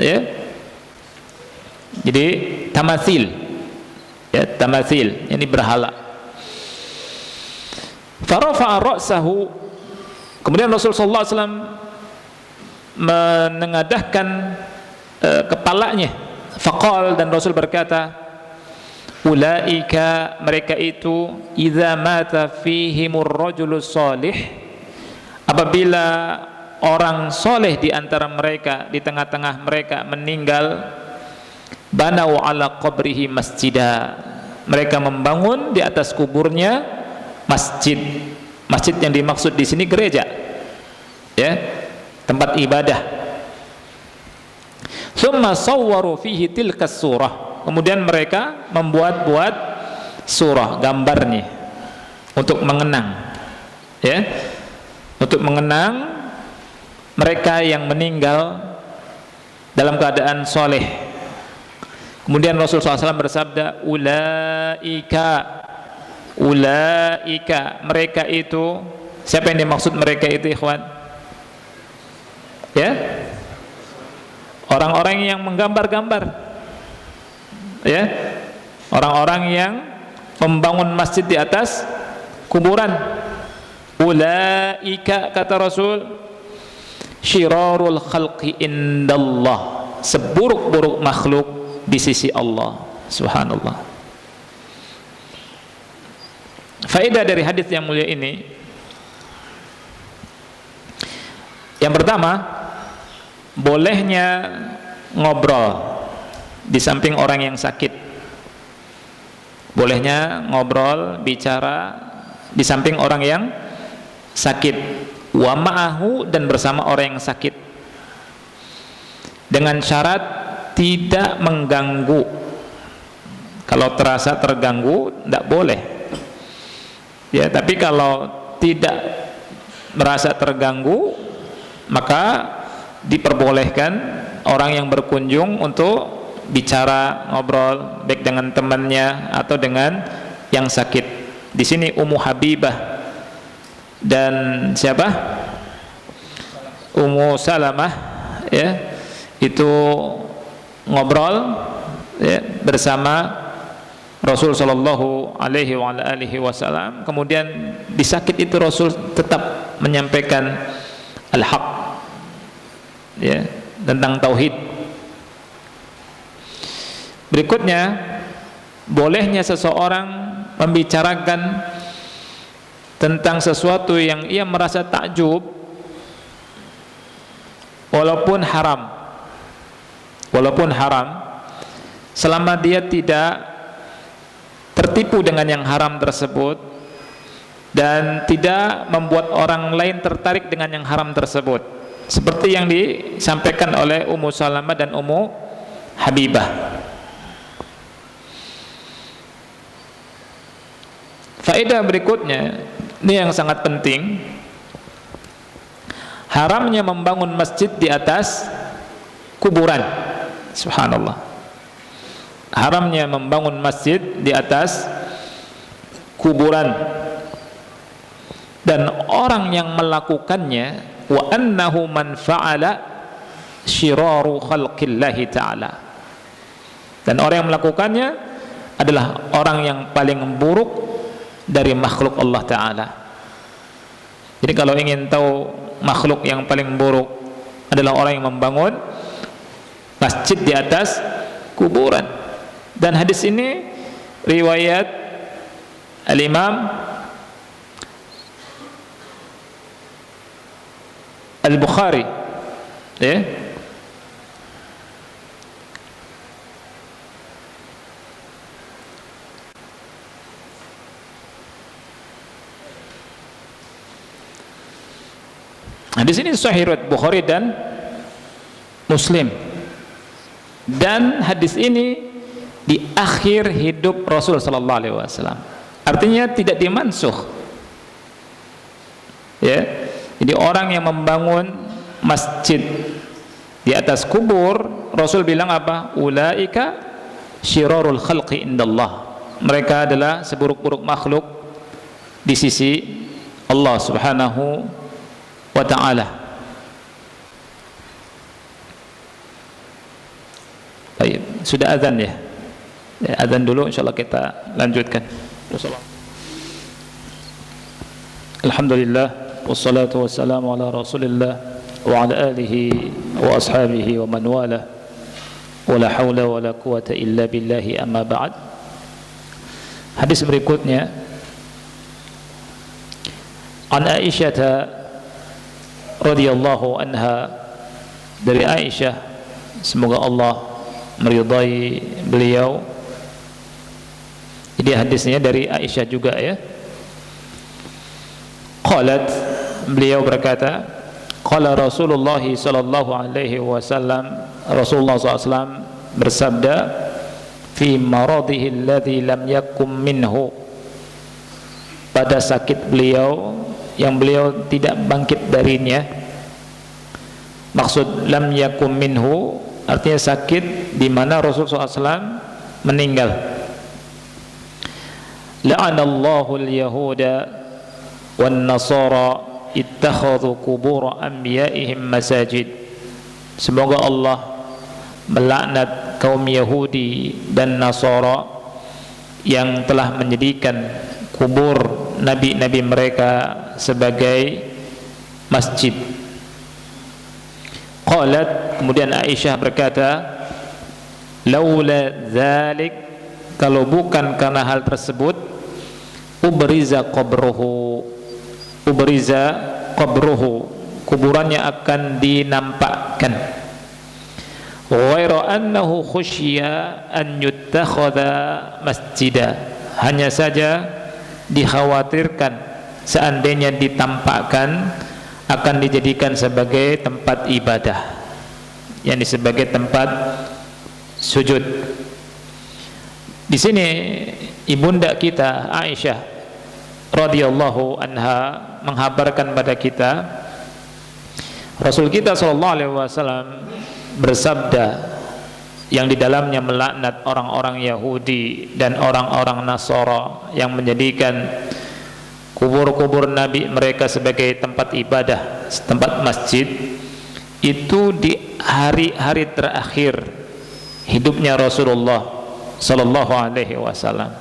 ya. Jadi tamathil, ya, tamathil, ini berhala. Farafa'a ra'sahu, kemudian Rasul sallallahu alaihi wasallam menengadahkan kepalanya. Faqal, dan Rasul berkata, ulaika, mereka itu, idza mata fihimur rajulus salih, apabila orang soleh di antara mereka, di tengah-tengah mereka meninggal, banau ala qabrihi masjidah, mereka membangun di atas kuburnya masjid. Masjid yang dimaksud di sini gereja, ya, tempat ibadah. Tsumma sawwaru fihi tilkas surah, kemudian mereka membuat-buat surah, gambarnya, untuk mengenang, ya, untuk mengenang mereka yang meninggal dalam keadaan soleh. Kemudian Rasulullah SAW bersabda, ulaika, mereka itu, siapa yang dimaksud mereka itu, ikhwan? Ya, orang-orang yang menggambar-gambar, ya, orang-orang yang membangun masjid di atas kuburan. Ulaika, kata Rasul, syirarul khalqi indallah, seburuk-buruk makhluk di sisi Allah. Subhanallah. Faedah dari hadis yang mulia ini, Yang pertama, bolehnya ngobrol di samping orang yang sakit. Bolehnya ngobrol, bicara di samping orang yang sakit. Wa ma'ahu, dan bersama orang yang sakit, dengan syarat tidak mengganggu. Kalau terasa terganggu, tidak boleh. Ya, tapi kalau tidak merasa terganggu, maka diperbolehkan orang yang berkunjung untuk bicara, ngobrol, baik dengan temannya atau dengan yang sakit. Di sini Ummu Habibah dan siapa? Ummu Salamah, ya, itu ngobrol, ya, bersama Rasul sallallahu alaihi wasallam. Kemudian di sakit itu Rasul tetap menyampaikan al-haq, ya, tentang tauhid. Berikutnya, bolehnya seseorang membicarakan tentang sesuatu yang ia merasa takjub walaupun haram, selama dia tidak tertipu dengan yang haram tersebut dan tidak membuat orang lain tertarik dengan yang haram tersebut, seperti yang disampaikan oleh Ummu Salamah dan Ummu Habibah. Faedah berikutnya, ini yang sangat penting, haramnya membangun masjid di atas kuburan. Subhanallah, haramnya membangun masjid di atas kuburan, dan orang yang melakukannya, wa annahu man fa'ala syiraru khalqillahi ta'ala, dan orang yang melakukannya adalah orang yang paling buruk dari makhluk Allah Ta'ala. Jadi kalau ingin tahu makhluk yang paling buruk adalah orang yang membangun masjid di atas kuburan. Dan hadis ini riwayat Al-Imam Al-Bukhari, ya. Hadis ini sahih riwayat Bukhari dan Muslim. Dan hadis ini di akhir hidup Rasul sallallahu alaihi wasallam. Artinya tidak dimansuh. Ya. Jadi orang yang membangun masjid di atas kubur, Rasul bilang apa? Ulaika syirarul khalqi indallah. Mereka adalah seburuk-buruk makhluk di sisi Allah Subhanahu wa ta'ala. Baik, sudah azan ya? Ya, azan dulu, insyaallah kita lanjutkan. Alhamdulillah, wassalatu wassalamu ala Rasulillah wa ala alihi wa ashabihi wa man wala, wa la hawla wa la quwata illa billahi, amma ba'd. Hadis berikutnya, an Aisyah radhiyallahu anha, dari Aisyah, semoga Allah meridai beliau. Jadi hadisnya dari Aisyah juga, ya. Qalat, beliau berkata, qala Rasulullah sallallahu alaihi wasallam, Rasulullah SAW bersabda, fi maradihi alladhi lam yakum minhu, pada sakit beliau yang beliau tidak bangkit darinya. Maksud lam yakum minhu artinya sakit di mana Rasulullah SAW meninggal. La'anallahu al-yahuda wan nasara ittakhadhu qubur anbiya'ihim masajid. Semoga Allah melaknat kaum Yahudi dan Nasara yang telah menjadikan kubur nabi-nabi mereka sebagai masjid. Qalat, kemudian Aisyah berkata, laula dzalik, kalau bukan karena hal tersebut, ubriza qabruhu, kuburannya akan dinampakkan. Ghairu annahu khusyiya an yuttakhadha masjida, hanya saja dikhawatirkan seandainya ditampakkan akan dijadikan sebagai tempat ibadah, yakni sebagai tempat sujud. Di sini ibunda kita Aisyah radhiyallahu anha menghabarkan pada kita, Rasul kita sallallahu alaihi wasallam bersabda yang di dalamnya melaknat orang-orang Yahudi dan orang-orang Nasara yang menjadikan kubur-kubur Nabi mereka sebagai tempat ibadah, tempat masjid, itu di hari-hari terakhir hidupnya Rasulullah sallallahu alaihi wasallam.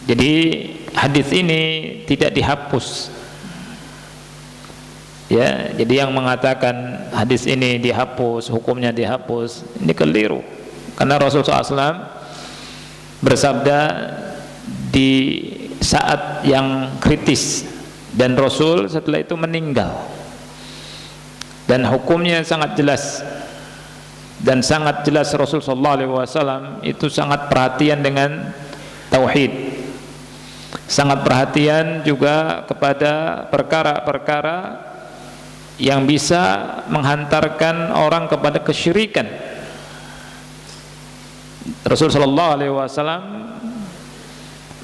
Jadi hadis ini tidak dihapus. Ya, jadi yang mengatakan hadis ini dihapus, hukumnya dihapus, ini keliru. Karena Rasulullah SAW bersabda di saat yang kritis dan Rasul setelah itu meninggal. Dan hukumnya sangat jelas. Dan sangat jelas Rasulullah SAW itu sangat perhatian dengan tauhid. Sangat perhatian juga kepada perkara-perkara yang bisa menghantarkan orang kepada kesyirikan. Rasulullah SAW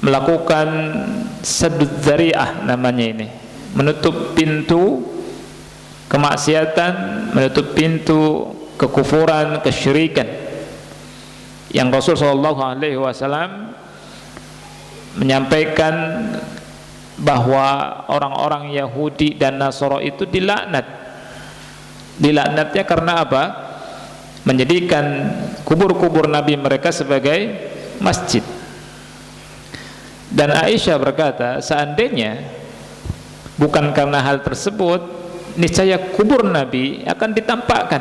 melakukan saddud dzari'ah namanya ini, menutup pintu kemaksiatan, menutup pintu kekufuran, kesyirikan. Yang Rasulullah SAW menyampaikan bahwa orang-orang Yahudi dan Nasara itu dilaknat. Dilaknatnya karena apa? Menjadikan kubur-kubur Nabi mereka sebagai masjid. Dan Aisyah berkata, seandainya bukan karena hal tersebut, niscaya kubur Nabi akan ditampakkan.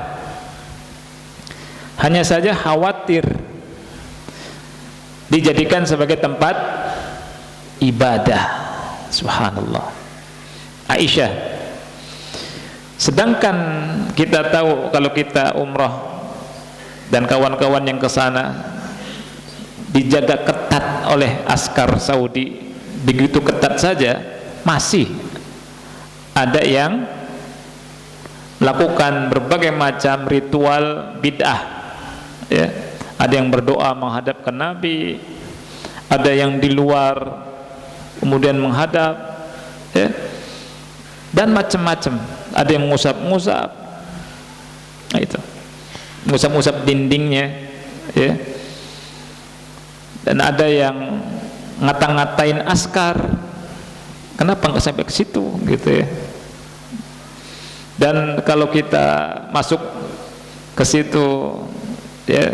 Hanya saja khawatir dijadikan sebagai tempat ibadah. Subhanallah. Aisyah. Sedangkan kita tahu kalau kita umrah dan kawan-kawan yang ke sana dijaga ketat oleh askar Saudi, begitu ketat saja masih ada yang melakukan berbagai macam ritual bid'ah, ya. Ada yang berdoa menghadap ke Nabi, ada yang di luar kemudian menghadap, ya, dan macam-macam. Ada yang ngusap-ngusap, nah itu, ngusap-ngusap dindingnya, ya. Dan ada yang ngata-ngatain askar, kenapa nggak sampai ke situ, gitu ya. Dan kalau kita masuk ke situ, ya,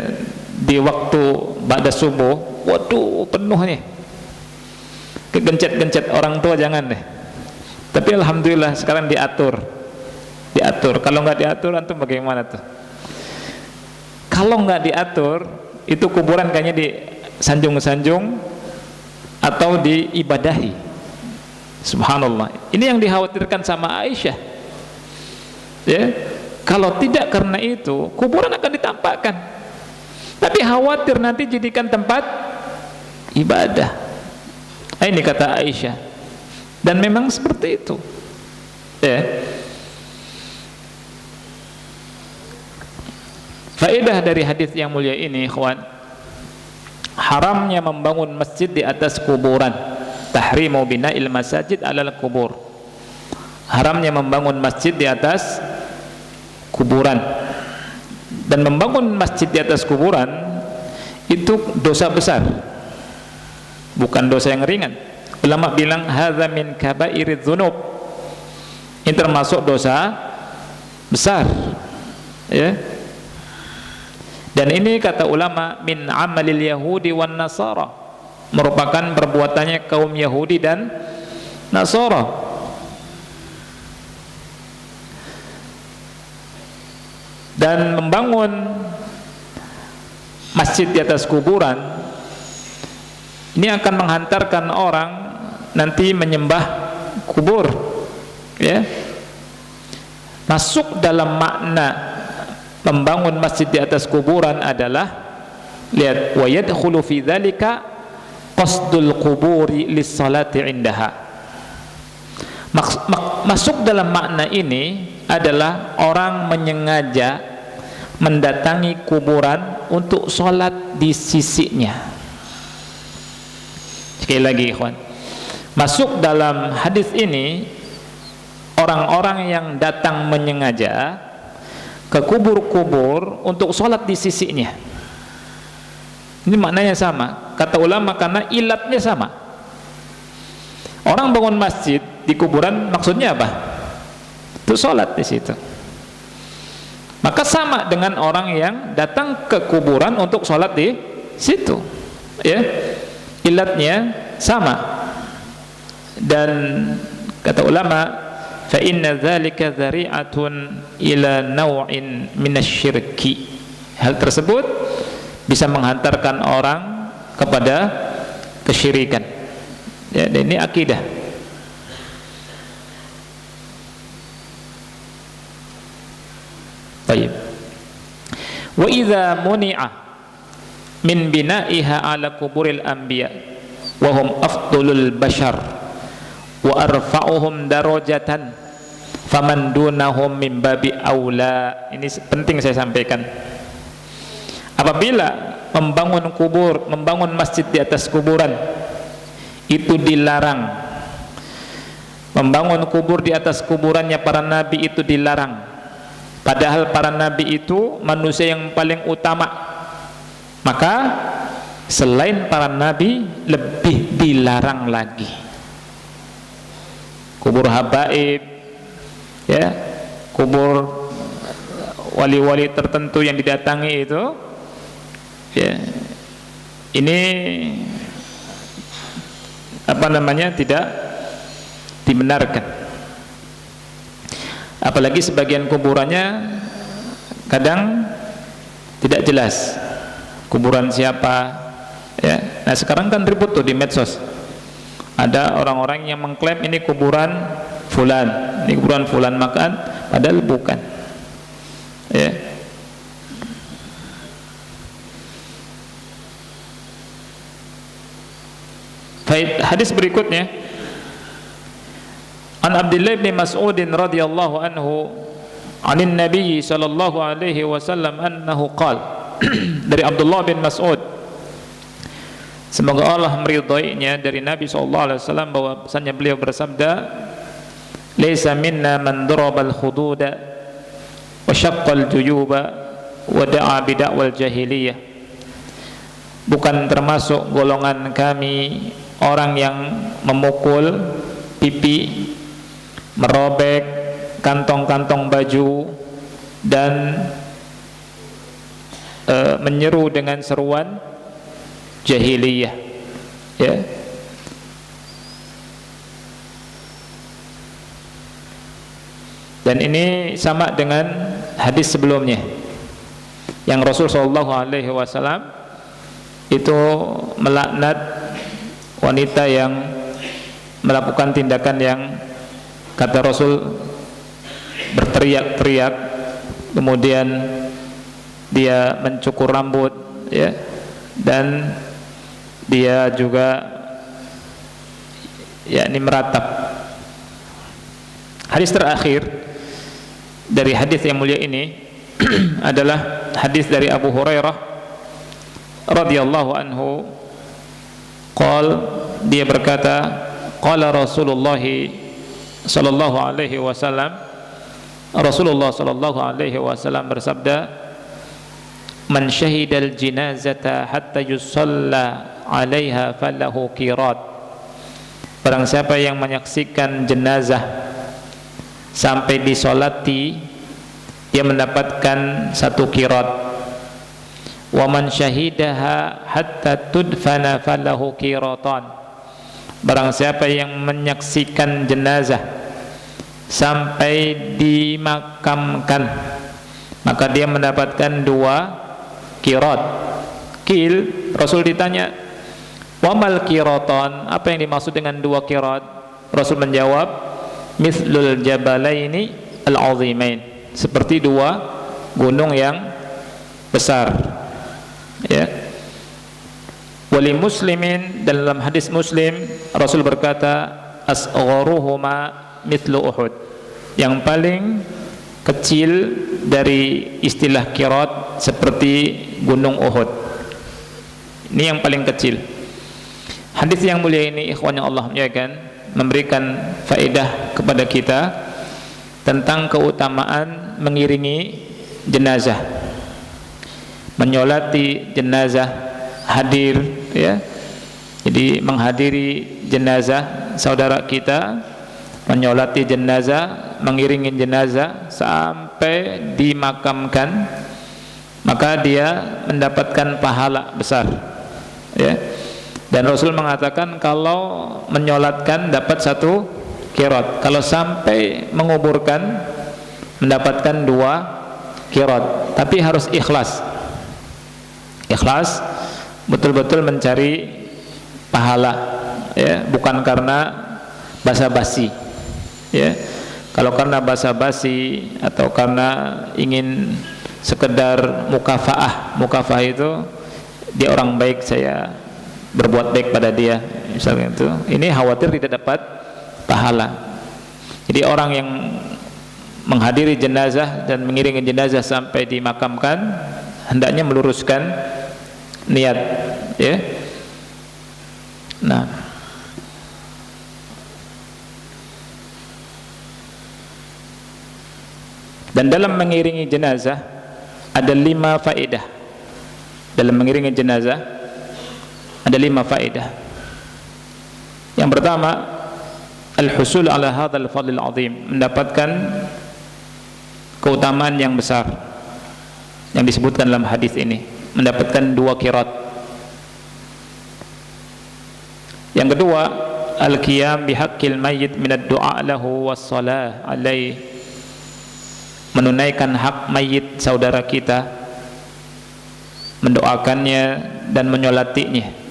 di waktu ba'da subuh, waduh penuh nih. Kegencet-gencet orang tua jangan deh. Tapi alhamdulillah sekarang diatur. Kalau nggak diatur antum bagaimana tuh? Kalau nggak diatur, itu kuburan kayaknya disanjung-sanjung atau diibadahi. Subhanallah. Ini yang dikhawatirkan sama Aisyah. Ya, kalau tidak karena itu, kuburan akan ditampakkan. Tapi khawatir nanti jadikan tempat ibadah. Ini kata Aisyah, dan memang seperti itu, ya. Faedah dari hadis yang mulia ini, ikhwan, haramnya membangun masjid di atas kuburan. Tahrimu bina'il masajid alal kubur. Haramnya membangun masjid di atas kuburan. Dan membangun masjid di atas kuburan itu dosa besar, bukan dosa yang ringan. Ulama bilang hadza min kabairidz dzunub. Ini termasuk dosa besar, ya. Dan ini kata ulama min amalil yahudi wan nasara, merupakan perbuatannya kaum Yahudi dan Nasara. Dan membangun masjid di atas kuburan ini akan menghantarkan orang nanti menyembah kubur, ya. Masuk dalam makna membangun masjid di atas kuburan adalah, lihat, wa yadkhulu fi dzalika qasdul quburi lis-salati indaha. Masuk dalam makna ini adalah orang menyengaja mendatangi kuburan untuk sholat di sisinya. Sekali lagi ikhwan, masuk dalam hadis ini orang-orang yang datang menyengaja ke kubur-kubur untuk sholat di sisinya. Ini maknanya sama, kata ulama, karena ilatnya sama. Orang bangun masjid di kuburan maksudnya apa? Untuk sholat di situ. Maka sama dengan orang yang datang ke kuburan untuk sholat di situ, ya, ilatnya sama. Dan kata ulama, fa inna dzalika dzari'atun ila naw'in minasyirki. Hal tersebut bisa menghantarkan orang kepada kesyirikan, ya, dan ini akidah. Baik. Wa idza muni'a min bina'iha ala kuburil anbiya wa hum afdalul bashar wa arfa'uhum darajatan faman dunahum min babi aula. Ini penting saya sampaikan. Apabila membangun kubur, membangun masjid di atas kuburan itu dilarang, membangun kubur di atas kuburannya para nabi itu dilarang, padahal para nabi itu manusia yang paling utama, maka selain para nabi lebih dilarang lagi. Kubur habaib, ya, kubur wali-wali tertentu yang didatangi itu, ya, ini apa namanya, tidak dibenarkan. Apalagi sebagian kuburannya kadang tidak jelas kuburan siapa, ya. Nah sekarang kan ribut tuh di medsos, ada orang-orang yang mengklaim ini kuburan fulan, ini kuburan fulan, maka padahal bukan, ya. Hadis berikutnya, An Abdullah bin Mas'ud radhiyallahu anhu anin Nabi sallallahu alaihi wasallam annahu qala dari Abdullah bin Mas'ud, semoga Allah meridhoinya, dari Nabi sallallahu alaihi wasallam bahwasanya beliau bersabda, laisa minna man darabal hududa wa syaqqal juyuba wa da'a bid'awal jahiliyah. Bukan termasuk golongan kami orang yang memukul pipi, merobek kantong-kantong baju, dan menyeru dengan seruan jahiliyah, ya. Dan ini sama dengan hadis sebelumnya yang Rasul sallallahu alaihi wasallam itu melaknat wanita yang melakukan tindakan yang kata Rasul berteriak-teriak, kemudian dia mencukur rambut, ya, dan dia juga yakni meratap. Hadis terakhir dari hadis yang mulia ini adalah hadis dari Abu Hurairah radhiyallahu anhu. Dia berkata, qala Rasulullah sallallahu alaihi wasallam, Rasulullah sallallahu alaihi wasallam bersabda, man syahidal jinazata hatta yusalla 'alaiha falahu qirat. Barang siapa yang menyaksikan jenazah sampai disolati, dia mendapatkan 1 qirat. Wa man syahidaha hatta tudfana falahu qiratan. Barang siapa yang menyaksikan jenazah sampai dimakamkan, maka dia mendapatkan 2 qirat. Rasul ditanya, wa mal qiratan, apa yang dimaksud dengan 2 qirat? Rasul menjawab, mithlul jabalaini al-'azimain, seperti dua gunung yang besar. Ya. Wali muslimin, dalam hadis Muslim Rasul berkata, asgharuhuma mithlu Uhud, yang paling kecil dari istilah qirat seperti gunung Uhud. Ini yang paling kecil. Hadis yang mulia ini, ikhwan yang Allah muliakan, memberikan faedah kepada kita tentang keutamaan mengiringi jenazah, menyolati jenazah, hadir, ya. Jadi menghadiri jenazah saudara kita, menyolati jenazah, mengiringi jenazah sampai dimakamkan, maka dia mendapatkan pahala besar, ya. Dan Rasul mengatakan kalau menyolatkan dapat 1 qirat, kalau sampai menguburkan mendapatkan 2 qirat. Tapi harus ikhlas, ikhlas, betul-betul mencari pahala, ya, bukan karena basa-basi, ya. Kalau karena basa-basi atau karena ingin sekedar mukafaah itu dia orang baik, saya berbuat baik pada dia, misalnya itu, ini khawatir tidak dapat pahala. Jadi orang yang menghadiri jenazah dan mengiringi jenazah sampai dimakamkan hendaknya meluruskan niat, ya. Nah, dan dalam mengiringi jenazah ada 5 faedah. Dalam mengiringi jenazah ada 5 faedah. Yang pertama, al-husul ala hadzal fadlil azim, mendapatkan keutamaan yang besar yang disebutkan dalam hadis ini, mendapatkan 2 qirat. Yang kedua, al-qiyam bihaqqil mayyit minad du'a lahu was-shalah alaihi, menunaikan hak mayit saudara kita, mendoakannya dan menyolatinya.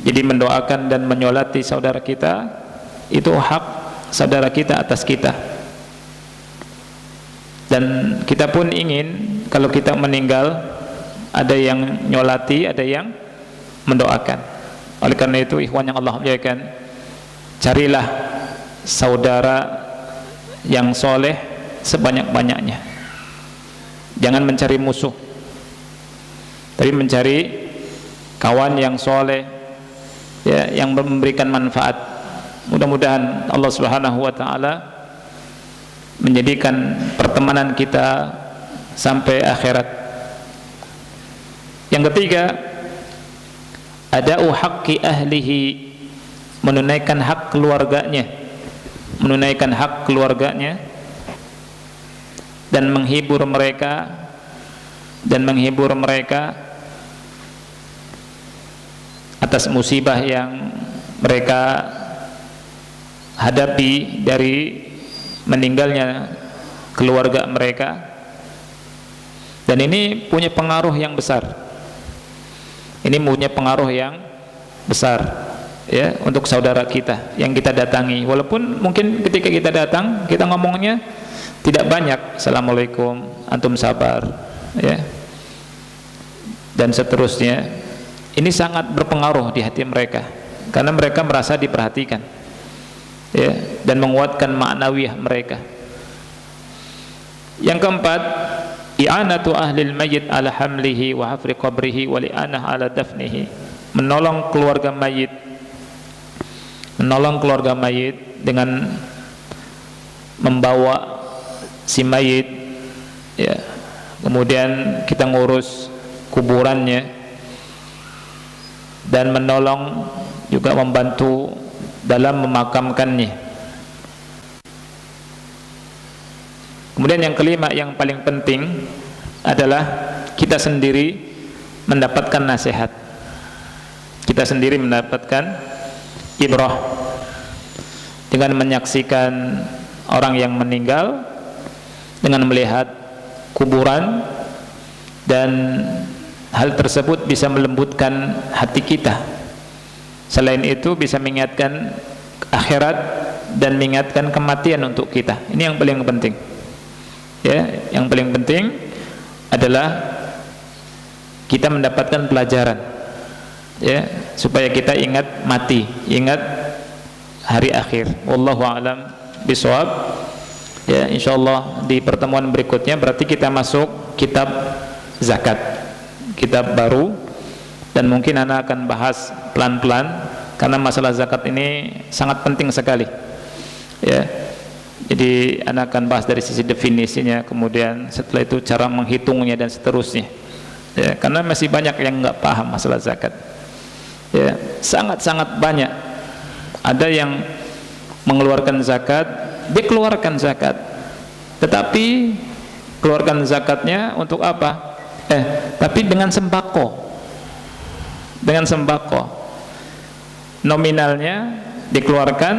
Jadi mendoakan dan menyolati saudara kita itu hak saudara kita atas kita. Dan kita pun ingin kalau kita meninggal ada yang nyolati, ada yang mendoakan. Oleh karena itu, ikhwan yang Allah muliakan, carilah saudara yang soleh sebanyak-banyaknya. Jangan mencari musuh, tapi mencari kawan yang soleh, ya, yang memberikan manfaat. Mudah-mudahan Allah Subhanahu wa taala menjadikan pertemanan kita sampai akhirat. Yang ketiga, ada'u haqqi ahlihi, menunaikan hak keluarganya, menunaikan hak keluarganya dan menghibur mereka atas musibah yang mereka hadapi dari meninggalnya keluarga mereka. Dan ini punya pengaruh yang besar. Ini punya pengaruh yang besar, ya, untuk saudara kita yang kita datangi. Walaupun mungkin ketika kita datang kita ngomongnya tidak banyak, assalamualaikum, antum sabar, ya, dan seterusnya. Ini sangat berpengaruh di hati mereka karena mereka merasa diperhatikan, ya, dan menguatkan ma'nawiyah mereka. Yang keempat, i'anatu ahlil mayyit ala hamlihi wa hafri qabrihi wa li'anah ala dafnihi, menolong keluarga mayit dengan membawa si mayit, ya, kemudian kita ngurus kuburannya, dan menolong juga membantu dalam memakamkannya. Kemudian yang kelima, yang paling penting adalah kita sendiri mendapatkan nasihat, kita sendiri mendapatkan ibrah dengan menyaksikan orang yang meninggal, dengan melihat kuburan, dan hal tersebut bisa melembutkan hati kita. Selain itu bisa mengingatkan akhirat dan mengingatkan kematian untuk kita. Ini yang paling penting. Ya, yang paling penting adalah kita mendapatkan pelajaran, ya, supaya kita ingat mati, ingat hari akhir. Wallahu a'lam bishawab. Ya, insyaallah di pertemuan berikutnya berarti kita masuk kitab zakat, kitab baru, dan mungkin ana akan bahas pelan-pelan karena masalah zakat ini sangat penting sekali. Ya. Jadi ana akan bahas dari sisi definisinya, kemudian setelah itu cara menghitungnya dan seterusnya. Ya, karena masih banyak yang nggak paham masalah zakat. Ya, sangat-sangat banyak. Ada yang mengeluarkan zakat, dia keluarkan zakat, tetapi keluarkan zakatnya untuk apa? Tapi dengan sembako. Dengan sembako. Nominalnya dikeluarkan,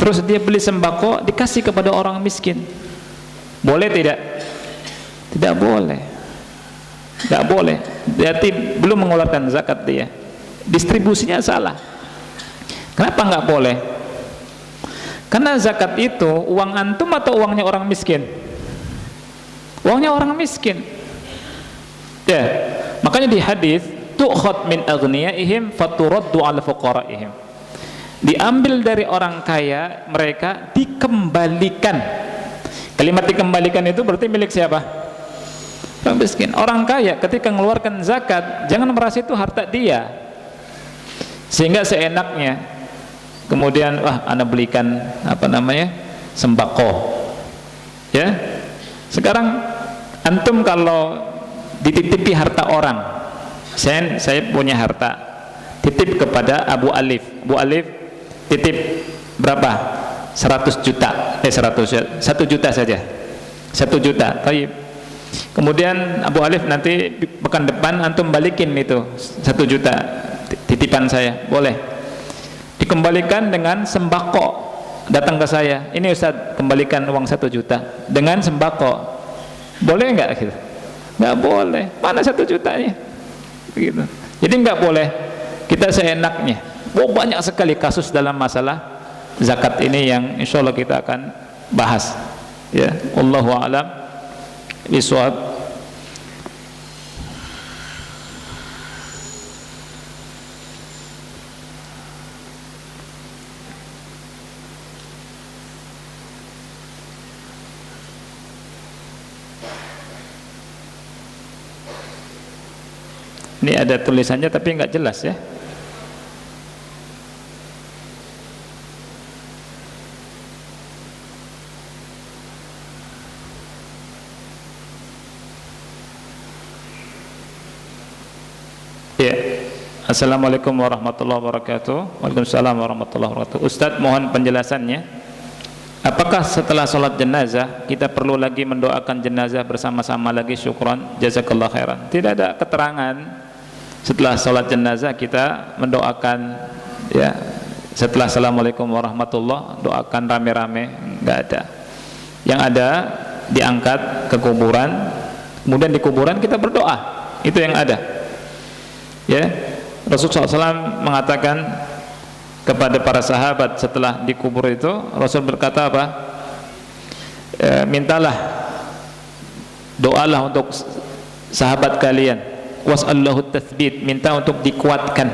terus dia beli sembako dikasih kepada orang miskin. Boleh tidak? Tidak boleh. Tidak boleh. Berarti belum mengeluarkan zakat dia. Distribusinya salah. Kenapa nggak boleh? Karena zakat itu uang antum atau uangnya orang miskin? Uangnya orang miskin. Ya, makanya di hadis tu'khad min aghniyaihim faturaddu 'ala fuqaraihim. Diambil dari orang kaya mereka, dikembalikan. Kalimat dikembalikan itu berarti milik siapa? Orang miskin. Orang kaya ketika mengeluarkan zakat jangan merasa itu harta dia, sehingga seenaknya kemudian ana belikan sembako. Ya, sekarang antum kalau dititipi harta orang, saya punya harta, titip kepada Abu Alif. Bu Alif titip berapa? 100 juta. 1 juta saja. 1 juta. Baik. Kemudian Abu Alif nanti pekan depan antum balikin itu 1 juta titipan saya. Boleh. Dikembalikan dengan sembako. Datang ke saya, ini Ustaz, kembalikan uang 1 juta dengan sembako. Boleh enggak gitu? Enggak boleh. Mana 1 jutanya? Begitu. Jadi enggak boleh kita seenaknya. Banyak sekali kasus dalam masalah zakat ini yang insyaallah kita akan bahas. Ya, wallahu a'lam bishawab. Ini ada tulisannya tapi nggak jelas ya. Ya. Assalamualaikum warahmatullahi wabarakatuh. Waalaikumsalam warahmatullahi wabarakatuh. Ustadz, mohon penjelasannya. Apakah setelah sholat jenazah kita perlu lagi mendoakan jenazah bersama-sama lagi? Syukran, jazakallah khairan. Tidak ada keterangan setelah sholat jenazah kita mendoakan, ya, setelah assalamualaikum warahmatullah doakan rame-rame, nggak ada. Yang ada diangkat ke kuburan, kemudian di kuburan kita berdoa, itu yang ada. Ya, Rasulullah SAW mengatakan kepada para sahabat setelah dikubur itu, Rasul berkata apa? Mintalah, doalah untuk sahabat kalian, was'allahu tathbit, minta untuk dikuatkan,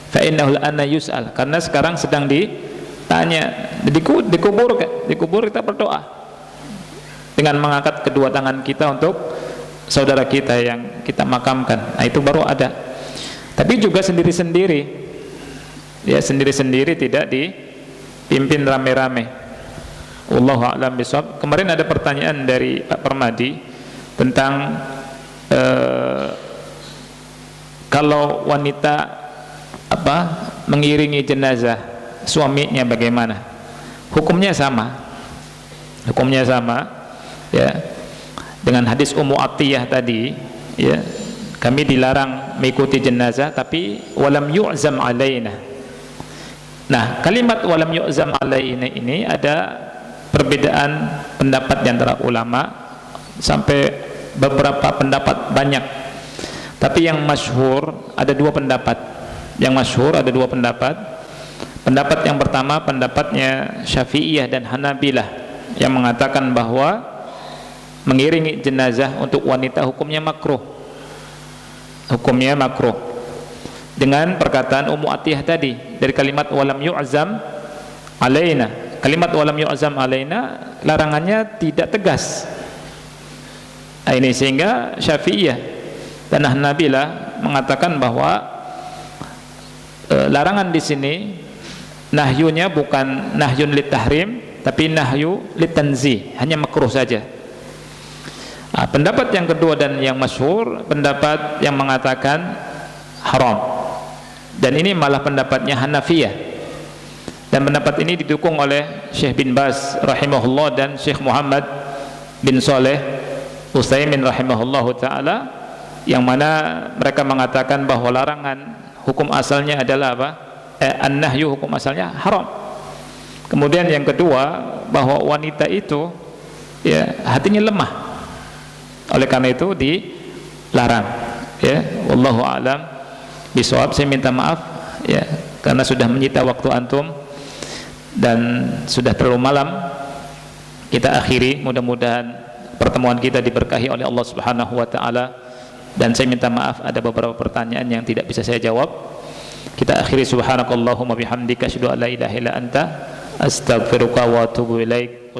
fa innahu ana yus'al, karena sekarang sedang ditanya, dikubur kita berdoa dengan mengangkat kedua tangan kita untuk saudara kita yang kita makamkan. Nah, itu baru ada. Tapi juga sendiri-sendiri, ya, sendiri-sendiri, tidak dipimpin rame-rame. Wallahu a'lam bishawab. Kemarin ada pertanyaan dari Pak Permadi tentang kalau wanita mengiringi jenazah suaminya bagaimana? Hukumnya sama. Hukumnya sama, ya. Dengan hadis Ummu Atiyah tadi, ya. Kami dilarang mengikuti jenazah, tapi walam yu'zam alaina. Nah, kalimat walam yu'zam alaina ini ada perbedaan pendapat di antara ulama, sampai beberapa pendapat banyak. Tapi yang masyhur ada dua pendapat. Yang masyhur ada dua pendapat. Pendapat yang pertama pendapatnya Syafi'iyah dan Hanabilah yang mengatakan bahwa mengiringi jenazah untuk wanita hukumnya makruh. Hukumnya makruh. Dengan perkataan Ummu Atiyah tadi dari kalimat walam yu'zam alaina. Kalimat walam yu'zam alaina larangannya tidak tegas. Nah, ini sehingga Syafi'iyah dan Hanabilah mengatakan bahwa larangan di sini nahyunya bukan nahyun lit tahrim tapi nahyu lit tanzih, hanya makruh saja. Nah, pendapat yang kedua dan yang masyhur pendapat yang mengatakan haram, dan ini malah pendapatnya Hanafiyah, dan pendapat ini didukung oleh Syekh bin Baz rahimahullah dan Syekh Muhammad bin Saleh Utsaimin rahimahullahu taala, yang mana mereka mengatakan bahwa larangan hukum asalnya adalah apa? An-nahyu hukum asalnya haram. Kemudian yang kedua bahwa wanita itu ya hatinya lemah, oleh karena itu dilarang. Ya, wallahu a'lam bishawab. Saya minta maaf ya karena sudah menyita waktu antum dan sudah terlalu malam. Kita akhiri, mudah-mudahan pertemuan kita diberkahi oleh Allah Subhanahu wa taala, dan saya minta maaf ada beberapa pertanyaan yang tidak bisa saya jawab. Kita akhiri, subhanakallahumma bihamdika asyhadu an la ilaha illa anta astaghfiruka wa atubu ilaik.